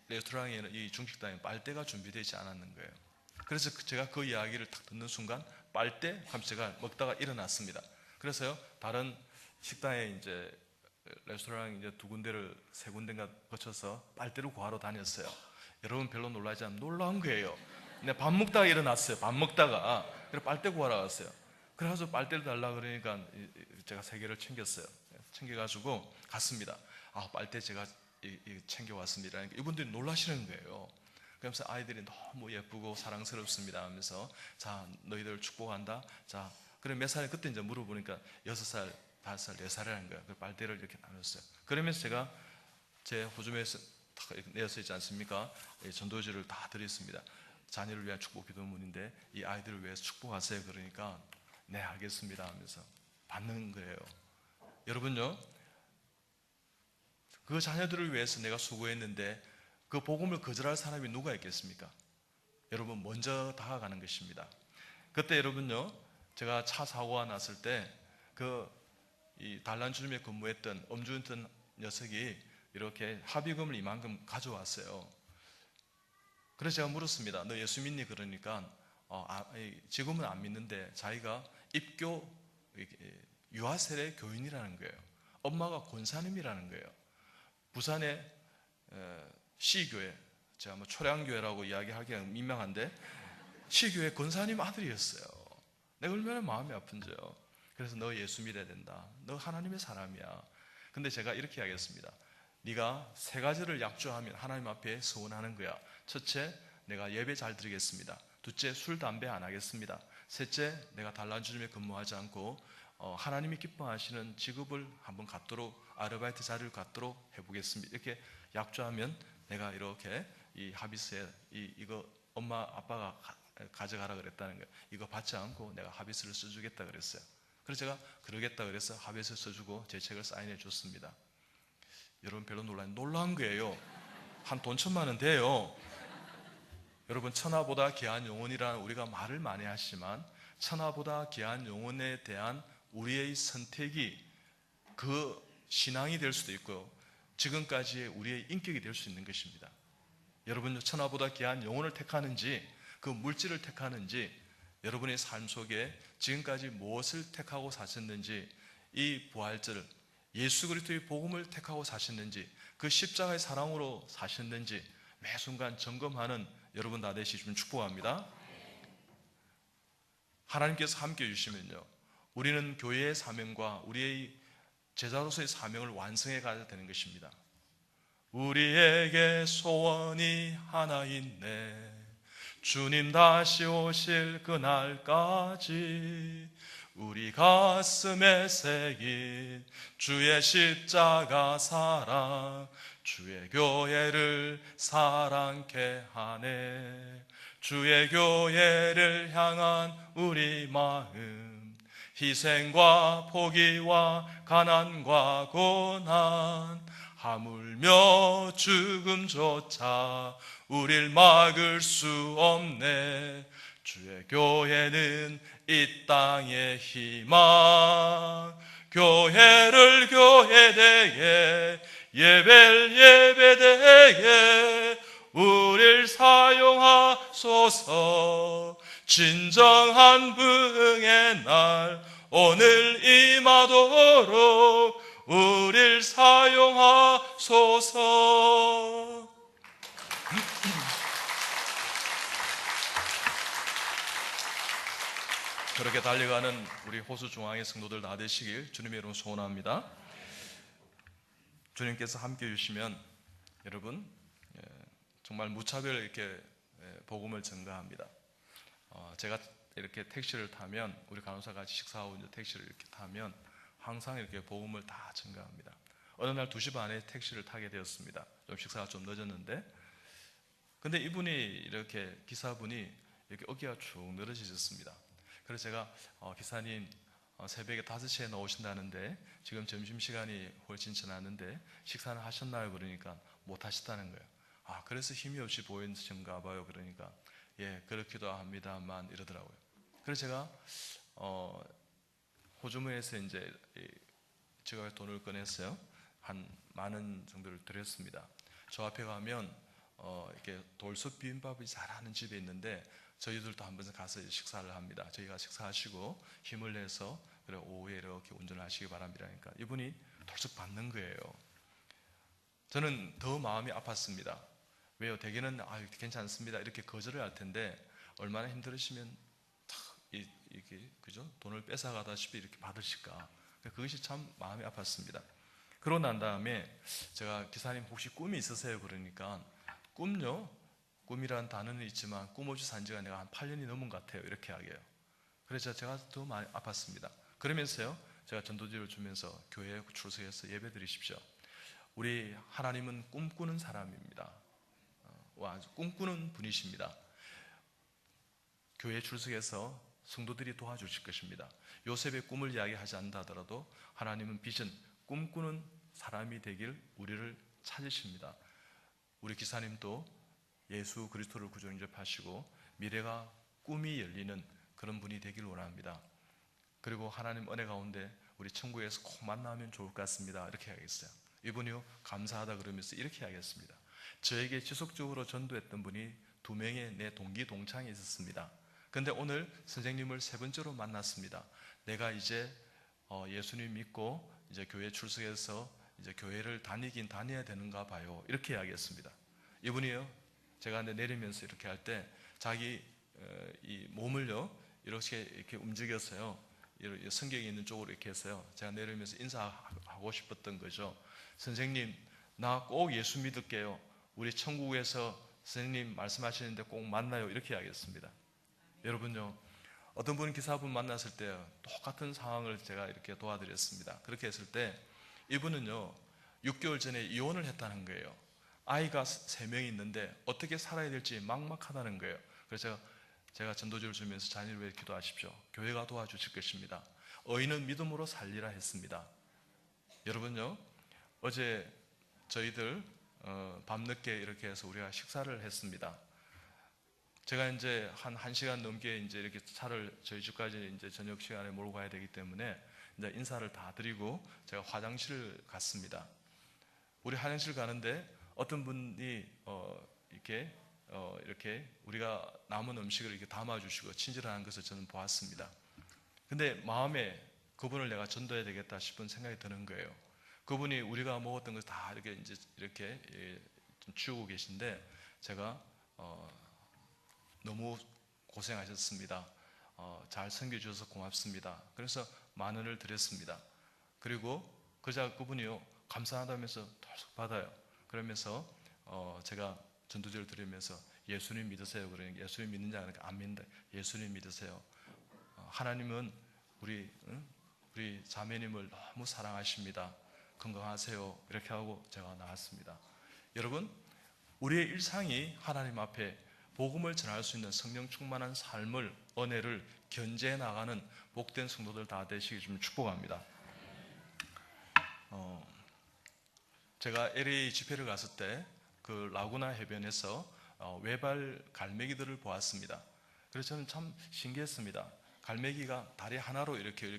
Speaker 2: 레스토랑에는 이 중식당에 빨대가 준비되지 않았는 거예요. 그래서 제가 그 이야기를 딱 듣는 순간 빨대 하면서 제가 먹다가 일어났습니다. 그래서요 다른 식당에 이제 레스토랑 이제 2군데를 3군데인가 거쳐서 빨대를 구하러 다녔어요. 여러분 별로 놀라지 않으면 놀라운 거예요. 근데 밥 먹다가 일어났어요. 밥 먹다가 그래서 빨대 구하러 갔어요. 그래가지고 빨대를 달라 그러니까 제가 3개를 챙겼어요. 챙겨가지고 갔습니다. 빨대 제가 챙겨왔습니다. 그러니까 이분들이 놀라시는 거예요. 그러면서 아이들이 너무 예쁘고 사랑스럽습니다 하면서 자 너희들 축복한다. 자 그래 몇 살에 그때 이제 물어보니까 6살, 5살, 4살이라는 거예요. 그 빨대를 이렇게 나눴어요. 그러면서 제가 제 호주머니에서 내어서 있지 않습니까? 전도지를 다 드렸습니다. 자녀를 위한 축복 기도문인데 이 아이들을 위해서 축복하세요. 그러니까 네 알겠습니다 하면서 받는 거예요. 여러분요 그 자녀들을 위해서 내가 수고했는데 그 복음을 거절할 사람이 누가 있겠습니까? 여러분 먼저 다가가는 것입니다. 그때 여러분요 제가 차 사고가 났을 때 그 이 단란주점에 근무했던 엄주였던 녀석이 이렇게 합의금을 이만큼 가져왔어요. 그래서 제가 물었습니다. 너 예수 믿니? 그러니까 지금은 안 믿는데 자기가 입교 유아세례 교인이라는 거예요. 엄마가 권사님이라는 거예요. 부산의 시교회, 제가 뭐 초량교회라고 이야기하기가 민망한데 시교회 권사님 아들이었어요. 내가 얼마나 마음이 아픈지요. 그래서 너 예수 믿어야 된다. 너 하나님의 사람이야. 근데 제가 이렇게 이야기했습니다. 네가 세 가지를 약조하면 하나님 앞에 서원하는 거야. 첫째, 내가 예배 잘 드리겠습니다. 둘째, 술, 담배 안 하겠습니다. 셋째, 내가 단란주점에 근무하지 않고 하나님이 기뻐하시는 직업을 한번 갖도록, 아르바이트 자리를 갖도록 해보겠습니다. 이렇게 약조하면 내가 이렇게 이 하비스에 이거 엄마 아빠가 가져가라 그랬다는 거예요. 이거 받지 않고 내가 하비스를 써주겠다 그랬어요. 그래서 제가 그러겠다 그래서 하비스를 써주고 제 책을 사인해 줬습니다. 여러분 별로 놀란 거예요. 한 돈 1,000만 원 돼요. 여러분, 천하보다 귀한 영혼이라는 우리가 말을 많이 하지만 천하보다 귀한 영혼에 대한 우리의 선택이 그 신앙이 될 수도 있고요, 지금까지의 우리의 인격이 될 수 있는 것입니다. 여러분, 천하보다 귀한 영혼을 택하는지 그 물질을 택하는지, 여러분의 삶 속에 지금까지 무엇을 택하고 사셨는지, 이 부활절 예수 그리스도의 복음을 택하고 사셨는지, 그 십자가의 사랑으로 사셨는지 매 순간 점검하는 여러분 다 되시기를 축복합니다. 하나님께서 함께 해주시면요, 우리는 교회의 사명과 우리의 제자로서의 사명을 완성해 가야 되는 것입니다. 우리에게 소원이 하나 있네. 주님 다시 오실 그날까지 우리 가슴에 새긴 주의 십자가 사랑, 주의 교회를 사랑케 하네. 주의 교회를 향한 우리 마음, 희생과 포기와 가난과 고난, 하물며 죽음조차 우릴 막을 수 없네. 주의 교회는 이 땅의 희망, 교회를 교회되게, 예배를 예배되게 우릴 사용하소서. 진정한 부흥의 날 오늘 임하도록 우릴 사용하소서. 그렇게 달려가는 우리 호수 중앙의 성도들 다 되시길 주님의 이름으로 소원합니다. 주님께서 함께 해주시면 여러분 정말 무차별 이렇게 복음을 전가합니다. 제가 이렇게 택시를 타면, 우리 간호사가 같이 식사하고 이제 택시를 이렇게 타면 항상 이렇게 복음을 다 전가합니다. 어느 날 2시 반에 택시를 타게 되었습니다. 좀 식사가 좀 늦었는데, 근데 이분이 이렇게 기사분이 이렇게 어깨가 쭉 늘어지셨습니다. 그래서 제가 기사님 새벽에 5시에 나오신다는데 지금 점심시간이 훨씬 지났는데 식사는 하셨나요? 그러니까 못 하셨다는 거예요. 그래서 힘이 없이 보이는가 봐요. 그러니까 예, 그렇기도 합니다만 이러더라고요. 그래서 제가 호주머니에서 이제 제가 돈을 꺼냈어요. 한 10,000원 정도를 드렸습니다. 저 앞에 가면 이렇게 돌솥 비빔밥을 잘하는 집에 있는데 저희들도 한번 가서 식사를 합니다. 저희가 식사하시고 힘을 내서 그래 오후에 이렇게 운전을 하시기 바랍니다. 그러니까 이분이 돌솥 받는 거예요. 저는 더 마음이 아팠습니다. 왜요? 대개는 괜찮습니다 이렇게 거절을 할 텐데 얼마나 힘들으시면 이렇게 그죠? 돈을 뺏어가다시피 이렇게 받으실까? 그것이 참 마음이 아팠습니다. 그러고 난 다음에 제가 기사님 혹시 꿈이 있으세요? 그러니까 꿈요? 꿈이라는 단어는 있지만 꿈 없이 산 지가 내가 한 8년이 넘은 것 같아요. 이렇게 하게요. 그래서 제가 더 많이 아팠습니다. 그러면서요, 제가 전도지를 주면서 교회에 출석해서 예배 드리십시오. 우리 하나님은 꿈꾸는 사람입니다. 꿈꾸는 분이십니다. 교회에 출석해서 성도들이 도와주실 것입니다. 요셉의 꿈을 이야기하지 않는다 하더라도 하나님은 비전, 꿈꾸는 사람이 되길 우리를 찾으십니다. 우리 기사님도 예수 그리스도를 구주 영접하시고 미래가 꿈이 열리는 그런 분이 되길 원합니다. 그리고 하나님 은혜 가운데 우리 천국에서 꼭 만나면 좋을 것 같습니다. 이렇게 하겠어요. 이분이요, 감사하다 그러면서 이렇게 하겠습니다. 저에게 지속적으로 전도했던 분이 2명의 내 동기 동창이 있었습니다. 근데 오늘 선생님을 3번째로 만났습니다. 내가 이제 예수님 믿고 이제 교회 출석해서 이제 교회를 다니긴 다녀야 되는가 봐요. 이렇게 이야기했습니다. 이분이요, 제가 내리면서 이렇게 할 때 자기 이 몸을요 이렇게 움직였어요. 성경이 있는 쪽으로 이렇게 했어요. 제가 내리면서 인사하고 싶었던 거죠. 선생님, 나 꼭 예수 믿을게요. 우리 천국에서 선생님 말씀하시는데 꼭 만나요. 이렇게 이야기했습니다. 여러분요, 어떤 분 기사분 만났을 때 똑같은 상황을 제가 이렇게 도와드렸습니다. 그렇게 했을 때 이분은요 6개월 전에 이혼을 했다는 거예요. 아이가 3명이 있는데 어떻게 살아야 될지 막막하다는 거예요. 그래서 제가 전도지를 주면서 자녀를 위해 기도하십시오. 교회가 도와주실 것입니다. 의인은 믿음으로 살리라 했습니다. 여러분요, 어제 저희들 밤늦게 이렇게 해서 우리가 식사를 했습니다. 제가 이제 한 1시간 넘게 이제 이렇게 차를 저희 집까지 이제 저녁 시간에 몰고 가야 되기 때문에 이제 인사를 다 드리고 제가 화장실을 갔습니다. 우리 화장실 가는데 어떤 분이 이렇게 우리가 남은 음식을 이렇게 담아주시고 친절한 것을 저는 보았습니다. 근데 마음에 그분을 내가 전도해야 되겠다 싶은 생각이 드는 거예요. 그분이 우리가 먹었던 것을 다 이렇게 이제 이렇게 좀 치우고 계신데 제가 너무 고생하셨습니다. 잘 섬겨주셔서 고맙습니다. 그래서 10,000원을 드렸습니다. 그리고 그분이요 감사하다면서 덜썩 받아요. 그러면서 제가 전도지를 드리면서 예수님 믿으세요. 그러니까 예수님 믿는지 않으니까 안 믿는다. 예수님 믿으세요. 하나님은 우리 자매님을 너무 사랑하십니다. 건강하세요. 이렇게 하고 제가 나왔습니다. 여러분, 우리의 일상이 하나님 앞에 복음을 전할 수 있는 성령 충만한 삶을, 은혜를 견제해 나가는 복된 성도들 다 되시기 좀 축복합니다. 제가 LA 집회를 갔을 때 그 라구나 해변에서 외발 갈매기들을 보았습니다. 그래서 저는 참 신기했습니다. 갈매기가 다리 하나로 이렇게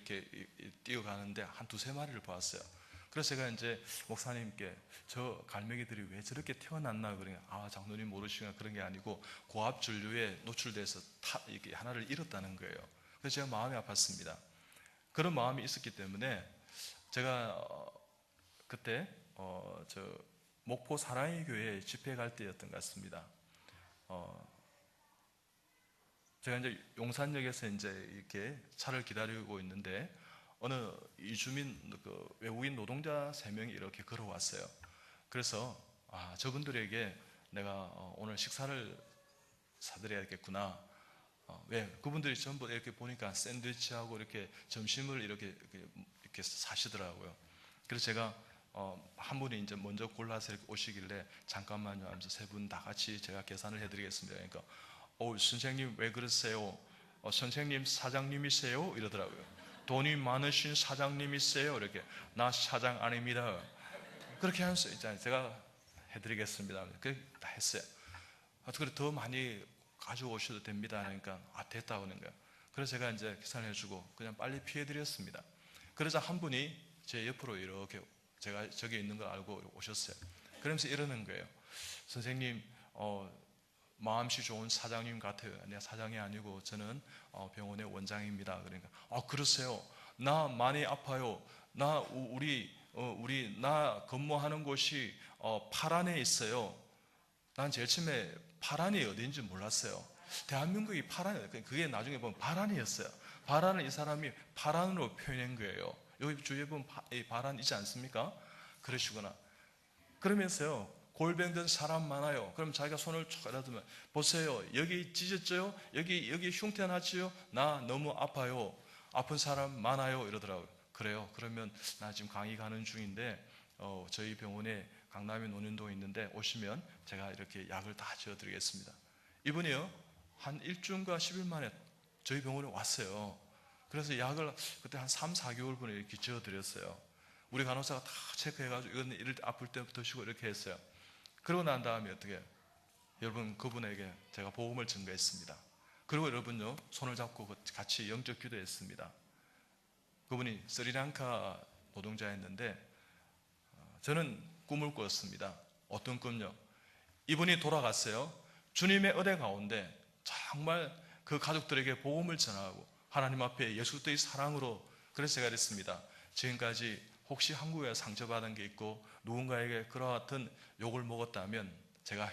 Speaker 2: 뛰어가는데 한 2-3마리를 보았어요. 그래서 제가 이제 목사님께 저 갈매기들이 왜 저렇게 태어났나 그러니까 장로님 모르시나 그런 게 아니고 고압 전류에 노출돼서 이렇게 하나를 잃었다는 거예요. 그래서 제가 마음이 아팠습니다. 그런 마음이 있었기 때문에 제가 그때 목포 사랑의 교회 집회 갈 때였던 것 같습니다. 제가 이제 용산역에서 이제 이렇게 차를 기다리고 있는데 어느 이주민 외국인 노동자 3명이 이렇게 걸어왔어요. 그래서 저분들에게 내가 오늘 식사를 사드려야겠구나. 왜 그분들이 전부 이렇게 보니까 샌드위치하고 이렇게 점심을 이렇게 사시더라고요. 그래서 제가 한 분이 이제 먼저 골라서 이렇게 오시길래 잠깐만요 하면서 3분 다 같이 제가 계산을 해드리겠습니다. 그러니까 선생님 왜 그러세요? 선생님 사장님이세요? 이러더라고요. 돈이 많으신 사장님이세요? 이렇게 나 사장 아닙니다. 그렇게 하면서 이제 제가 해드리겠습니다. 그렇게 다 했어요. 그래 더 많이 가져오셔도 됩니다. 그러니까 됐다 그러는 거예요. 그래서 제가 이제 계산을 해주고 그냥 빨리 피해드렸습니다. 그러자 한 분이 제 옆으로 이렇게 제가 저기 있는 걸 알고 오셨어요. 그러면서 이러는 거예요. 선생님 마음씨 좋은 사장님 같아요. 내가 사장이 아니고 저는 병원의 원장입니다. 그러니까 그러세요. 나 많이 아파요. 나 근무하는 곳이 파란에 있어요. 난 제일 처음에 파란이 어딘지 몰랐어요. 대한민국이 파란, 그게 나중에 보면 파란이었어요. 파란을 이 사람이 파란으로 표현한 거예요. 여기 주위에 보면 파란 있지 않습니까? 그러시구나. 그러면서요, 골병든 사람 많아요. 그럼 자기가 손을 쭉 알아두면, 보세요. 여기 찢었죠? 여기 흉터났지요? 나 너무 아파요. 아픈 사람 많아요. 이러더라고요. 그래요. 그러면 나 지금 강의 가는 중인데, 저희 병원에 강남에 논현동에 있는데 오시면 제가 이렇게 약을 다 지어드리겠습니다. 이분이요, 한 1주인가 10일 만에 저희 병원에 왔어요. 그래서 약을 그때 한 3-4개월분에 이렇게 지어드렸어요. 우리 간호사가 다 체크해가지고 이건 이럴 때 아플 때부터 드시고 이렇게 했어요. 그러고 난 다음에 어떻게 해요? 여러분, 그분에게 제가 복음을 증거했습니다. 그리고 여러분요, 손을 잡고 같이 영적 기도했습니다. 그분이 스리랑카 노동자였는데 저는 꿈을 꿨습니다. 어떤 꿈요? 이분이 돌아갔어요. 주님의 은혜 가운데 정말 그 가족들에게 복음을 전하고 하나님 앞에 예수 그리스도의 사랑으로, 그래서 제가 그랬습니다. 지금까지 혹시 한국에 상처받은 게 있고 누군가에게 그와 같은 욕을 먹었다면 제가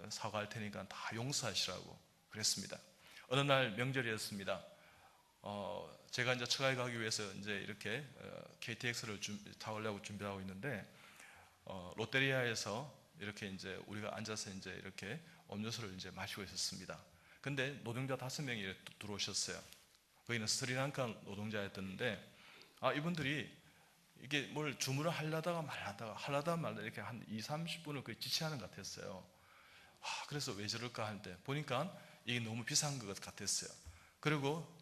Speaker 2: 사과할 테니까 다 용서하시라고 그랬습니다. 어느 날 명절이었습니다. 제가 이제 처가에 가기 위해서 이제 이렇게 KTX를 타려고 준비하고 있는데 롯데리아에서 이렇게 이제 우리가 앉아서 이제 이렇게 음료수를 이제 마시고 있었습니다. 근데 노동자 5명이 들어오셨어요. 거기는 스리랑카 노동자였는데 이분들이 이게 뭘 주문을 하려다가 말라다가 이렇게 한 20-30분을 거의 지체하는 것 같았어요. 그래서 왜 저럴까 할 때 보니까 이게 너무 비싼 것 같았어요. 그리고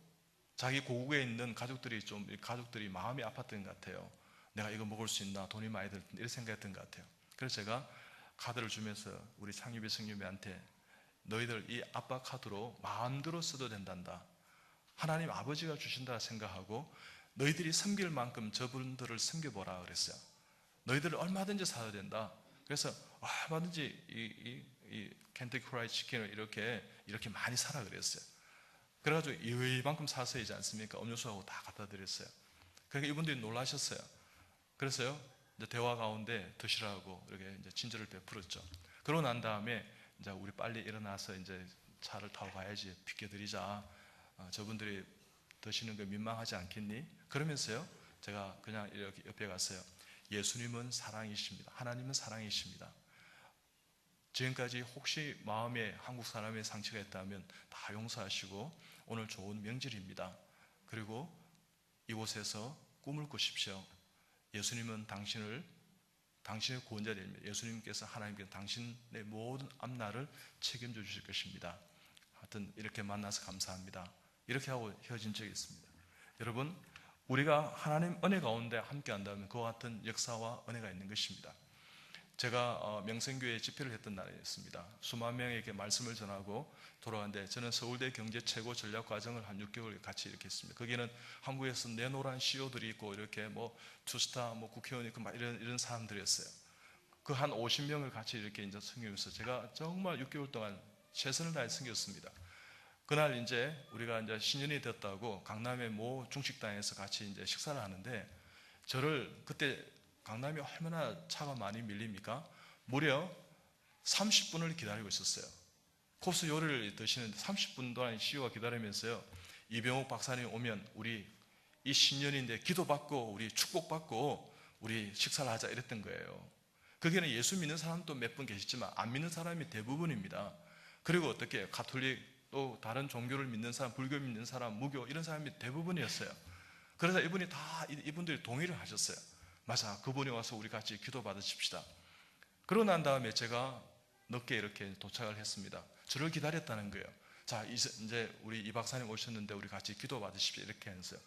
Speaker 2: 자기 고국에 있는 가족들이 마음이 아팠던 것 같아요. 내가 이거 먹을 수 있나, 돈이 많이 들 텐데, 이런 생각했던 것 같아요. 그래서 제가 카드를 주면서 우리 창유비 성유비한테 너희들 이 아빠 카드로 마음대로 써도 된단다. 하나님 아버지가 주신다 생각하고 너희들이 섬길 만큼 저분들을 섬겨보라 그랬어요. 너희들 얼마든지 사도 된다. 그래서 얼마든지 이 켄터키 프라이드 치킨을 이렇게 많이 사라 그랬어요. 그래가지고 이만큼 사서이지 않습니까? 음료수하고 다 갖다 드렸어요. 그러니까 이분들이 놀라셨어요. 그래서요, 이제 대화 가운데 드시라고 이렇게 이제 친절을 베풀었죠. 그러고 난 다음에 이제 우리 빨리 일어나서 이제 차를 타고 가야지, 비켜드리자. 저분들이 드시는 거 민망하지 않겠니? 그러면서요, 제가 그냥 이렇게 옆에 갔어요. 예수님은 사랑이십니다. 하나님은 사랑이십니다. 지금까지 혹시 마음에 한국 사람의 상처가 있다면 다 용서하시고 오늘 좋은 명절입니다. 그리고 이곳에서 꿈을 꾸십시오. 예수님은 당신의 구원자입니다. 예수님께서 하나님께서 당신의 모든 앞날을 책임져 주실 것입니다. 하여튼 이렇게 만나서 감사합니다. 이렇게 하고 헤어진 적이 있습니다. 여러분, 우리가 하나님 은혜 가운데 함께 한다면 그와 같은 역사와 은혜가 있는 것입니다. 제가 명성교회 집회를 했던 날이었습니다. 수만 명에게 말씀을 전하고 돌아왔는데 저는 서울대 경제 최고 전략 과정을 한 6개월 같이 이렇게 했습니다. 거기는 한국에서 내노란 CEO들이 있고 이렇게 뭐 투스타 뭐 국회의원이 있고 막 이런 사람들이었어요. 그 한 50명을 같이 이렇게 이제 섬기면서 제가 정말 6개월 동안 최선을 다해 섬겼습니다. 그날 이제 우리가 이제 신년이 됐다고 강남의 모 중식당에서 같이 이제 식사를 하는데 저를 그때 강남이 얼마나 차가 많이 밀립니까? 무려 30분을 기다리고 있었어요. 코스 요리를 드시는데 30분 동안 CEO가 기다리면서요, 이병욱 박사님 오면 우리 이 신년인데 기도받고 우리 축복받고 우리 식사를 하자 이랬던 거예요. 거기는 예수 믿는 사람도 몇 분 계시지만 안 믿는 사람이 대부분입니다. 그리고 어떻게 가톨릭 또 다른 종교를 믿는 사람, 불교 믿는 사람, 무교 이런 사람이 대부분이었어요. 그래서 이분들이 동의를 하셨어요. 맞아, 그분이 와서 우리 같이 기도 받으십시다. 그러고 난 다음에 제가 늦게 이렇게 도착을 했습니다. 저를 기다렸다는 거예요. 자, 이제 우리 이 박사님 오셨는데 우리 같이 기도 받으십시오. 이렇게 했어요.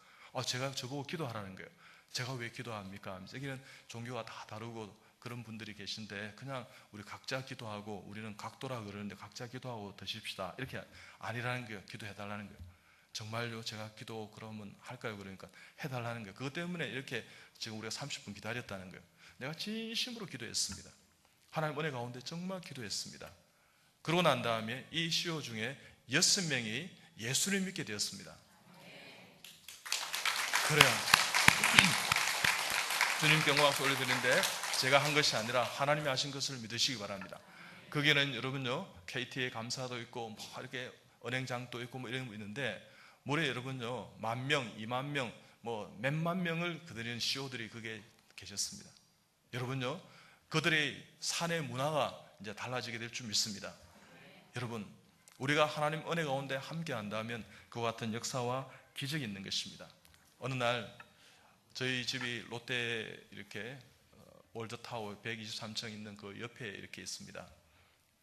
Speaker 2: 제가 저보고 기도하라는 거예요. 제가 왜 기도합니까? 여기는 종교가 다 다르고 그런 분들이 계신데 그냥 우리 각자 기도하고 우리는 각도라 그러는데 각자 기도하고 드십시다. 이렇게 아니라는 거예요. 기도해달라는 거예요. 정말요? 제가 기도 그러면 할까요? 그러니까 해달라는 거예요. 그것 때문에 이렇게 지금 우리가 30분 기다렸다는 거예요. 내가 진심으로 기도했습니다. 하나님 은혜 가운데 정말 기도했습니다. 그러고 난 다음에 이 CEO 중에 6명이 예수를 믿게 되었습니다. 그래요. 주님께 영광 올려드리는데 제가 한 것이 아니라 하나님이 하신 것을 믿으시기 바랍니다. 거기는 여러분요, KT의 감사도 있고 뭐 이렇게 은행장도 있고 뭐 이런 거 있는데 모레 여러분요, 10,000명, 20,000명, 뭐 몇만 명을 그들은 CEO들이 그게 계셨습니다. 여러분요, 그들의 사내 문화가 이제 달라지게 될 줄 믿습니다. 여러분, 우리가 하나님 은혜 가운데 함께 한다면 그와 같은 역사와 기적이 있는 것입니다. 어느 날 저희 집이 롯데 이렇게 월드타워 123층 있는 그 옆에 이렇게 있습니다.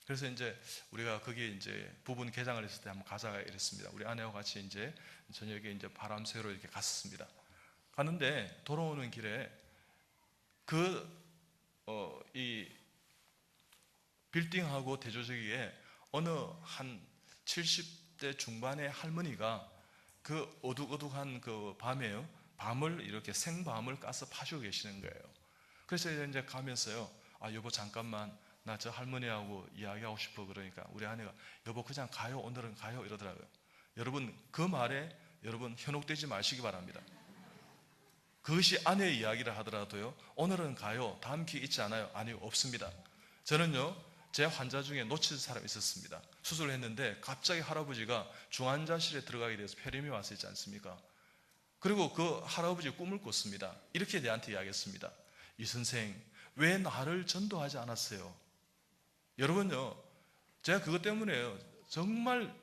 Speaker 2: 그래서 이제 우리가 거기에 이제 부분 개장을 했을 때 한번 가자 이랬습니다. 우리 아내와 같이 이제 저녁에 이제 바람 쐬러 이렇게 갔었습니다. 갔는데 돌아오는 길에 이 빌딩하고 대조적이에 어느 한 70대 중반의 할머니가 그 어둑어둑한 그 밤에요, 밤을 이렇게 생밤을 까서 파시고 계시는 거예요. 그래서 이제 가면서요, 아 여보 잠깐만 나 저 할머니하고 이야기하고 싶어. 그러니까 우리 아내가 여보 그냥 가요, 오늘은 가요 이러더라고요. 여러분 그 말에 여러분 현혹되지 마시기 바랍니다. 그것이 아내의 이야기를 하더라도요, 오늘은 가요, 다음 기회 있지 않아요? 아니요, 없습니다. 저는요, 제 환자 중에 놓친 사람이 있었습니다. 수술을 했는데 갑자기 할아버지가 중환자실에 들어가게 돼서 폐렴이 왔었지 있지 않습니까? 그리고 그 할아버지 꿈을 꿨습니다. 이렇게 내한테 이야기했습니다. 이 선생, 왜 나를 전도하지 않았어요? 여러분요, 제가 그것 때문에 정말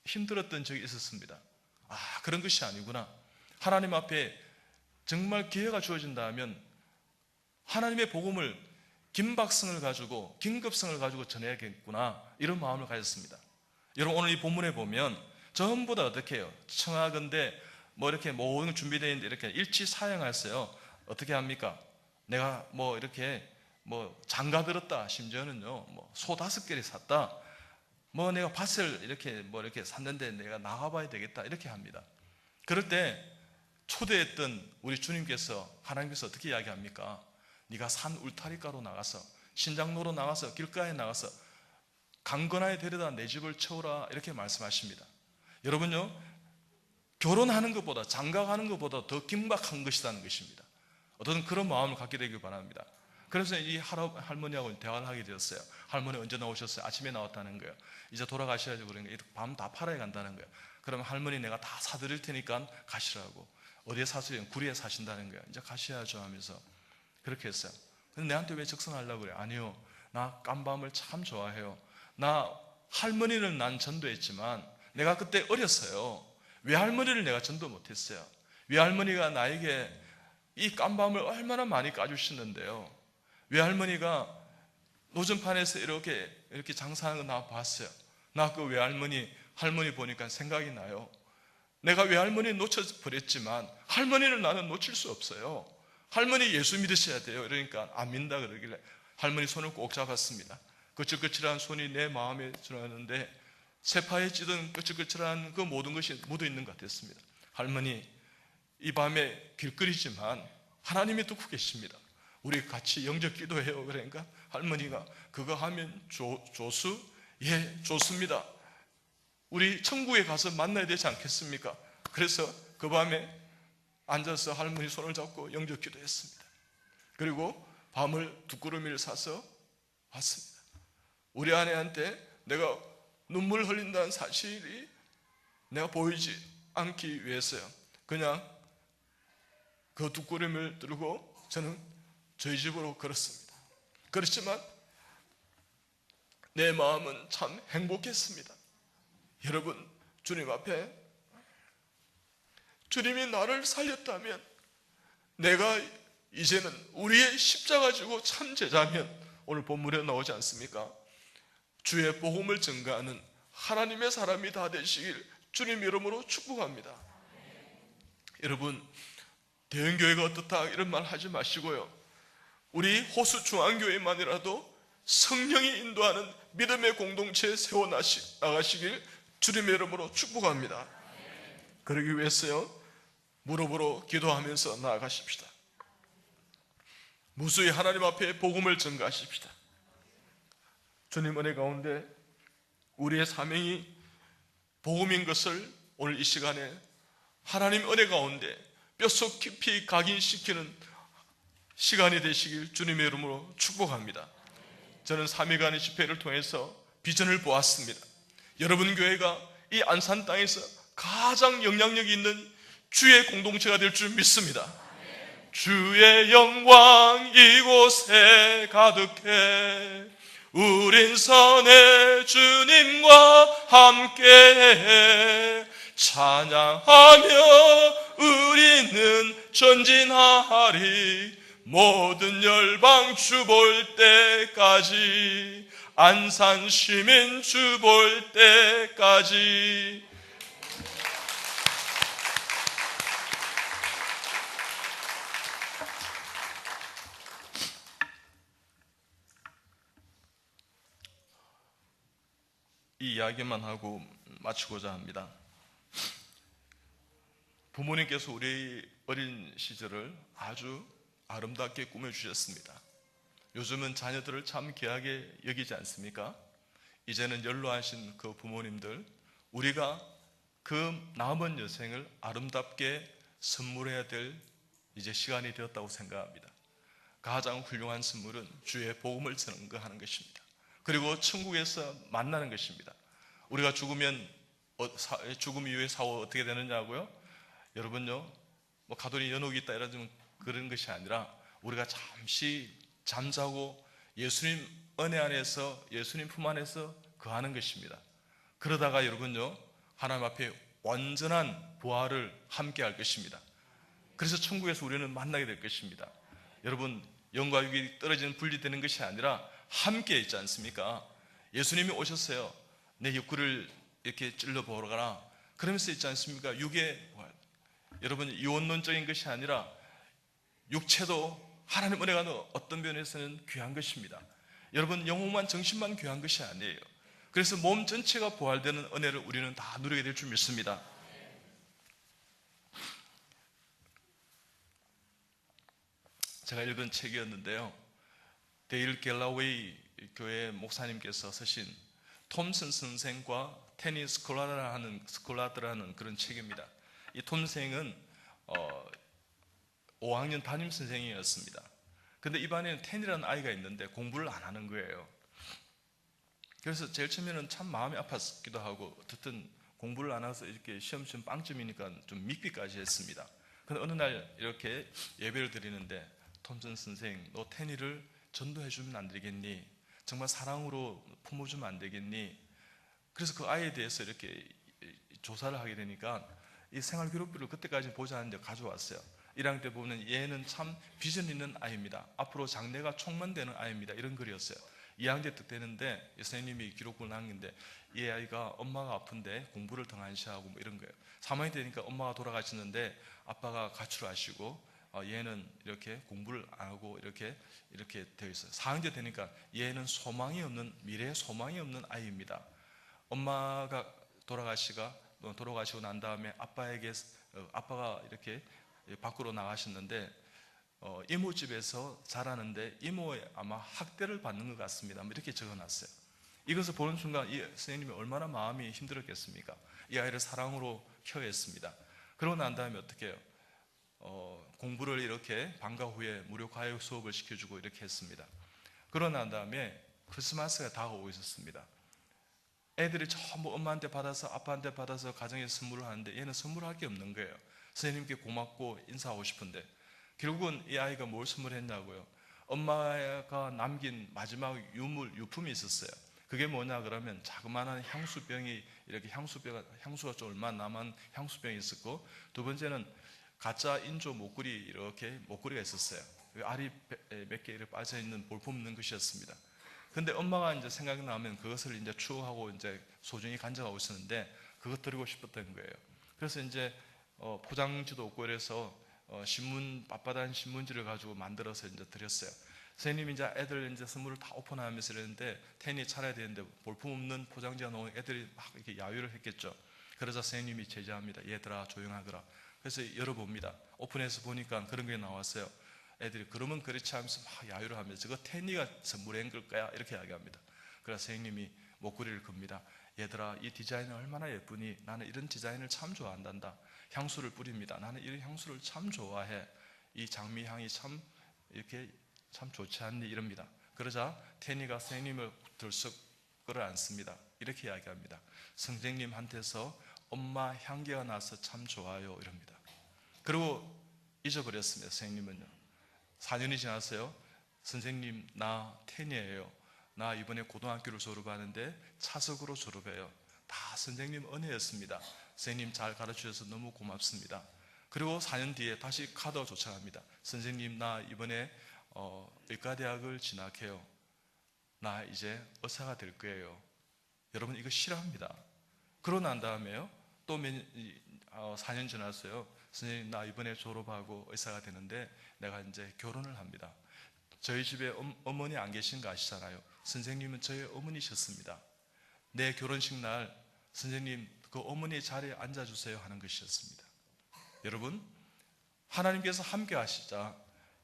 Speaker 2: 힘들었던 적이 있었습니다. 아, 그런 것이 아니구나. 하나님 앞에 정말 기회가 주어진다 하면 하나님의 복음을 긴박성을 가지고, 긴급성을 가지고 전해야겠구나, 이런 마음을 가졌습니다. 여러분 오늘 이 본문에 보면 전부 다 어떻게 해요? 청하건대 뭐 이렇게 모든 준비되어 있는데 이렇게 일치사양하였어요. 어떻게 합니까? 내가 뭐 이렇게 뭐 장가 들었다, 심지어는요 뭐 소 5개를 샀다, 뭐 내가 밭을 이렇게 뭐 이렇게 샀는데 내가 나가봐야 되겠다, 이렇게 합니다. 그럴 때 초대했던 우리 주님께서, 하나님께서 어떻게 이야기합니까? 네가 산 울타리가로 나가서, 신장로로 나가서, 길가에 나가서 강건하에 데려다 내 집을 채우라, 이렇게 말씀하십니다. 여러분요, 결혼하는 것보다, 장가가는 것보다 더 긴박한 것이라는 것입니다. 어떤 그런 마음을 갖게 되길 바랍니다. 그래서 이 할머니하고 대화를 하게 되었어요. 할머니 언제 나오셨어요? 아침에 나왔다는 거예요. 이제 돌아가셔야죠. 그러니까 밤 다 팔아야 간다는 거예요. 그러면 할머니 내가 다 사드릴 테니까 가시라고. 어디에 사세요? 구리에 사신다는 거예요. 이제 가셔야죠 하면서 그렇게 했어요. 근데 내한테 왜 적성하려고 그래? 아니요, 나 깜밤을 참 좋아해요. 나 할머니를 난 전도했지만 내가 그때 어렸어요. 외할머니를 내가 전도 못했어요. 외할머니가 나에게 이 깜밤을 얼마나 많이 까주시는데요, 외할머니가 노점판에서 이렇게 장사하는 거 나 봤어요. 나 그 할머니 보니까 생각이 나요. 내가 외할머니 놓쳐버렸지만 할머니를 나는 놓칠 수 없어요. 할머니 예수 믿으셔야 돼요. 그러니까 안 믿는다 그러길래 할머니 손을 꼭 잡았습니다. 거칠거칠한 손이 내 마음에 들어왔는데 세파에 찌든 거칠거칠한 그 모든 것이 묻어있는 것 같았습니다. 할머니, 이 밤에 길거리지만 하나님이 듣고 계십니다. 우리 같이 영접 기도해요. 그러니까 할머니가 그거 하면 조수? 예, 좋습니다. 우리 천국에 가서 만나야 되지 않겠습니까? 그래서 그 밤에 앉아서 할머니 손을 잡고 영접 기도했습니다. 그리고 밤을 두꾸러미를 사서 왔습니다. 우리 아내한테 내가 눈물 흘린다는 사실이 내가 보이지 않기 위해서요, 그냥 그 두꾸러미를 들고 저는 저희 집으로 걸었습니다. 그렇지만 내 마음은 참 행복했습니다. 여러분, 주님 앞에 주님이 나를 살렸다면, 내가 이제는 우리의 십자가 지고 참 제자면, 오늘 본문에 나오지 않습니까? 주의 복음을 증거하는 하나님의 사람이 다 되시길 주님 이름으로 축복합니다. 여러분, 대형교회가 어떻다 이런 말 하지 마시고요, 우리 호수 중앙교회만이라도 성령이 인도하는 믿음의 공동체에 세워나가시길 주님의 이름으로 축복합니다. 그러기 위해서요, 무릎으로 기도하면서 나아가십시다. 무수히 하나님 앞에 복음을 전가하십시다. 주님 은혜 가운데 우리의 사명이 복음인 것을 오늘 이 시간에 하나님 은혜 가운데 뼛속 깊이 각인시키는 시간이 되시길 주님의 이름으로 축복합니다. 저는 3일간의 집회를 통해서 비전을 보았습니다. 여러분 교회가 이 안산 땅에서 가장 영향력이 있는 주의 공동체가 될 줄 믿습니다. 주의 영광 이곳에 가득해 우린 선의 주님과 함께 찬양하며 우리는 전진하리. 모든 열방 주 볼 때까지, 안산 시민 주 볼 때까지. 이 이야기만 하고 마치고자 합니다. 부모님께서 우리 어린 시절을 아주 아름답게 꾸며주셨습니다. 요즘은 자녀들을 참 귀하게 여기지 않습니까? 이제는 연로하신 그 부모님들, 우리가 그 남은 여생을 아름답게 선물해야 될 이제 시간이 되었다고 생각합니다. 가장 훌륭한 선물은 주의 복음을 전거하는 것입니다. 그리고 천국에서 만나는 것입니다. 우리가 죽으면 죽음 이후의 사후 어떻게 되느냐고요? 여러분요, 뭐 가돈이 연옥이 있다 이런 그런 것이 아니라 우리가 잠시 잠자고 예수님 은혜 안에서 예수님 품 안에서 거하는 것입니다. 그러다가 여러분요, 하나님 앞에 완전한 부활을 함께 할 것입니다. 그래서 천국에서 우리는 만나게 될 것입니다. 여러분, 영과 육이 떨어지는 분리되는 것이 아니라 함께 있지 않습니까? 예수님이 오셨어요. 내 육구를 이렇게 찔러 보러 가라. 그러면서 있지 않습니까? 육의 부활. 여러분, 이원론적인 것이 아니라 육체도 하나님 은혜가 어떤 면에서는 귀한 것입니다. 여러분, 영혼만 정신만 귀한 것이 아니에요. 그래서 몸 전체가 부활되는 은혜를 우리는 다 누리게 될 줄 믿습니다. 제가 읽은 책이었는데요, 데일 갤러웨이 교회 목사님께서 쓰신 톰슨 선생과 테니 스콜라드라는 그런 책입니다. 이 톰생은 5학년 담임 선생이었습니다. 근데 이 반에는 텐이라는 아이가 있는데 공부를 안 하는 거예요. 그래서 제일 처음에는 참 마음이 아팠기도 하고, 어쨌든 공부를 안 해서 이렇게 시험 빵점이니까 좀 믿기까지 했습니다. 근데 어느 날 이렇게 예배를 드리는데, 톰슨 선생, 너 테니를 전도해 주면 안 되겠니? 정말 사랑으로 품어주면 안 되겠니? 그래서 그 아이에 대해서 이렇게 조사를 하게 되니까 이 생활기록부를 그때까지 보지 않았는데 가져왔어요. 1학년 때 보면 얘는 참 비전 있는 아이입니다. 앞으로 장래가 촉망되는 아이입니다. 이런 글이었어요. 2학년 때 되는데 선생님이 기록부를 남긴데, 이 아이가 엄마가 아픈데 공부를 등한시하고 뭐 이런 거예요. 3학년 되니까 엄마가 돌아가시는데 아빠가 가출하시고, 얘는 이렇게 공부를 안 하고 이렇게 되어 있어요. 4학년 때 되니까 얘는 소망이 없는, 미래에 소망이 없는 아이입니다. 엄마가 돌아가시고 난 다음에 아빠가 이렇게 밖으로 나가셨는데, 이모집에서 자라는데 이모의 아마 학대를 받는 것 같습니다. 이렇게 적어놨어요. 이것을 보는 순간 이 선생님이 얼마나 마음이 힘들었겠습니까? 이 아이를 사랑으로 키워야 했습니다. 그러고 난 다음에 어떻게 해요? 공부를 이렇게 방과 후에 무료 과외 수업을 시켜주고 이렇게 했습니다. 그러고 난 다음에 크리스마스가 다가오고 있었습니다. 애들이 전부 엄마한테 받아서 아빠한테 받아서 가정에서 선물을 하는데 얘는 선물할 게 없는 거예요. 선생님께 고맙고 인사하고 싶은데, 결국은 이 아이가 뭘 선물했냐고요? 엄마가 남긴 마지막 유품이 있었어요. 그게 뭐냐 그러면 자그마한 향수병이, 이렇게 향수가 좀 얼마 남은 향수병이 있었고, 두 번째는 가짜 인조 목걸이가 있었어요. 알이 몇 개 빠져 있는 볼품 것이었습니다. 근데 엄마가 이제 생각이 나면 그것을 이제 추억하고 이제 소중히 간직하고 있었는데, 그것 드리고 싶었던 거예요. 그래서 이제 포장지도 없고 이래서 앞바다한 신문지를 가지고 만들어서 이제 드렸어요. 선생님이 이제 애들 이제 선물을 다 오픈하면서 이랬는데, 텐이 차려야 되는데 볼품 없는 포장지가 나오면 애들이 막 이렇게 야유를 했겠죠. 그러자 선생님이 제지합니다. 얘들아 조용하거라. 그래서 열어봅니다. 오픈해서 보니까 그런 게 나왔어요. 애들이 그러면 그렇지 하면서 막 야유를 하면서 저거 테니가 선물한 걸 거야 이렇게 이야기합니다. 그래서 선생님이 목걸이를 겁니다. 얘들아, 이 디자인은 얼마나 예쁘니? 나는 이런 디자인을 참 좋아한단다. 향수를 뿌립니다. 나는 이런 향수를 참 좋아해. 이 장미 향이 참 이렇게 참 좋지 않니? 이럽니다. 그러자 테니가 선생님을 들썩 끌어안습니다. 이렇게 이야기합니다. 선생님한테서 엄마 향기가 나서 참 좋아요 이럽니다. 그리고 잊어버렸습니다. 선생님은요. 4년이 지났어요. 선생님, 나 테니예요. 나 이번에 고등학교를 졸업하는데 차석으로 졸업해요. 다 선생님 은혜였습니다. 선생님 잘 가르쳐주셔서 너무 고맙습니다. 그리고 4년 뒤에 다시 카드가 도착합니다. 선생님, 나 이번에 의과대학을 진학해요. 나 이제 의사가 될 거예요. 여러분, 이거 싫어합니다. 그러고 난 다음에요, 또 4년 지났어요. 선생님, 나 이번에 졸업하고 의사가 되는데 내가 이제 결혼을 합니다. 저희 집에 어머니 안 계신 거 아시잖아요. 선생님은 저의 어머니셨습니다. 내 결혼식 날 선생님 그 어머니 자리에 앉아주세요 하는 것이었습니다. 여러분, 하나님께서 함께 하시자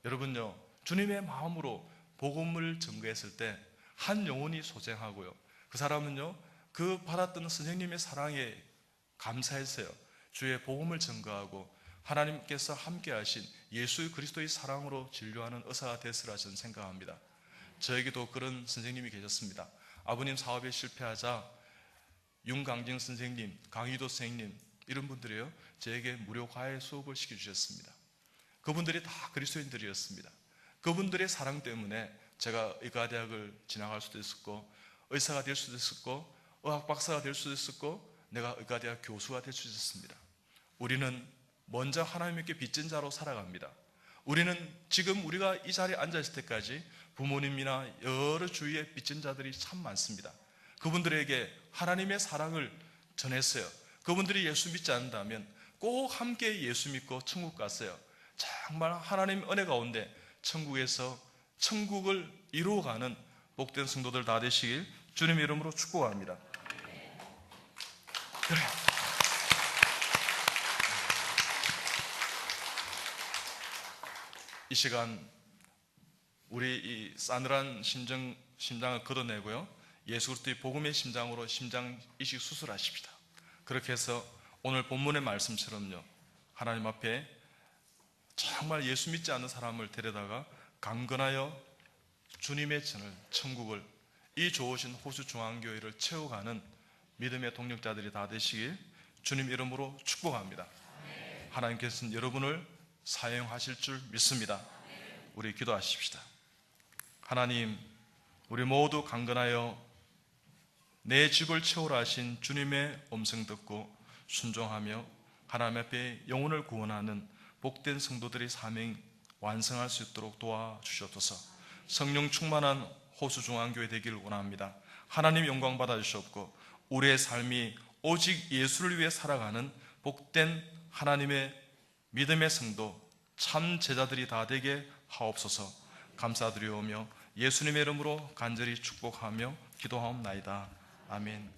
Speaker 2: 여러분요, 주님의 마음으로 복음을 전거했을 때 한 영혼이 소생하고요, 그 사람은요 그 받았던 선생님의 사랑에 감사했어요. 주의 복음을 전거하고 하나님께서 함께 하신 예수 그리스도의 사랑으로 진료하는 의사가 됐으라 저는 생각합니다. 저에게도 그런 선생님이 계셨습니다. 아버님 사업에 실패하자 윤강정 선생님, 강희도 선생님 이런 분들이요, 저에게 무료 과외 수업을 시켜주셨습니다. 그분들이 다 그리스도인들이었습니다. 그분들의 사랑 때문에 제가 의과대학을 진학할 수도 있었고, 의사가 될 수도 있었고, 의학 박사가 될 수도 있었고, 내가 의과대학 교수가 될 수 있었습니다. 우리는 먼저 하나님께 빚진 자로 살아갑니다. 우리는 지금 우리가 이 자리에 앉아있을 때까지 부모님이나 여러 주위에 빚진 자들이 참 많습니다. 그분들에게 하나님의 사랑을 전했어요. 그분들이 예수 믿지 않는다면 꼭 함께 예수 믿고 천국 갔어요. 정말 하나님 은혜 가운데 천국에서 천국을 이루어가는 복된 성도들 다 되시길 주님의 이름으로 축복합니다. 그래. 이 시간 우리 이 싸늘한 심장을 걷어내고요, 예수 그리스도의 복음의 심장으로 심장 이식 수술하십시다. 그렇게 해서 오늘 본문의 말씀처럼요, 하나님 앞에 정말 예수 믿지 않는 사람을 데려다가 강건하여 주님의 전을, 천국을, 이 좋으신 호수중앙교회를 채워가는 믿음의 동력자들이 다 되시길 주님 이름으로 축복합니다. 하나님께서는 여러분을 사용하실 줄 믿습니다. 우리 기도하십시다. 하나님, 우리 모두 강건하여 내 집을 채우라 하신 주님의 음성 듣고 순종하며 하나님 앞에 영혼을 구원하는 복된 성도들의 사명 완성할 수 있도록 도와주시옵소서. 성령 충만한 호수중앙교회 되기를 원합니다. 하나님 영광 받아주시옵고 우리의 삶이 오직 예수를 위해 살아가는 복된 하나님의 믿음의 성도, 참 제자들이 다 되게 하옵소서. 감사드리오며 예수님의 이름으로 간절히 축복하며 기도하옵나이다. 아멘.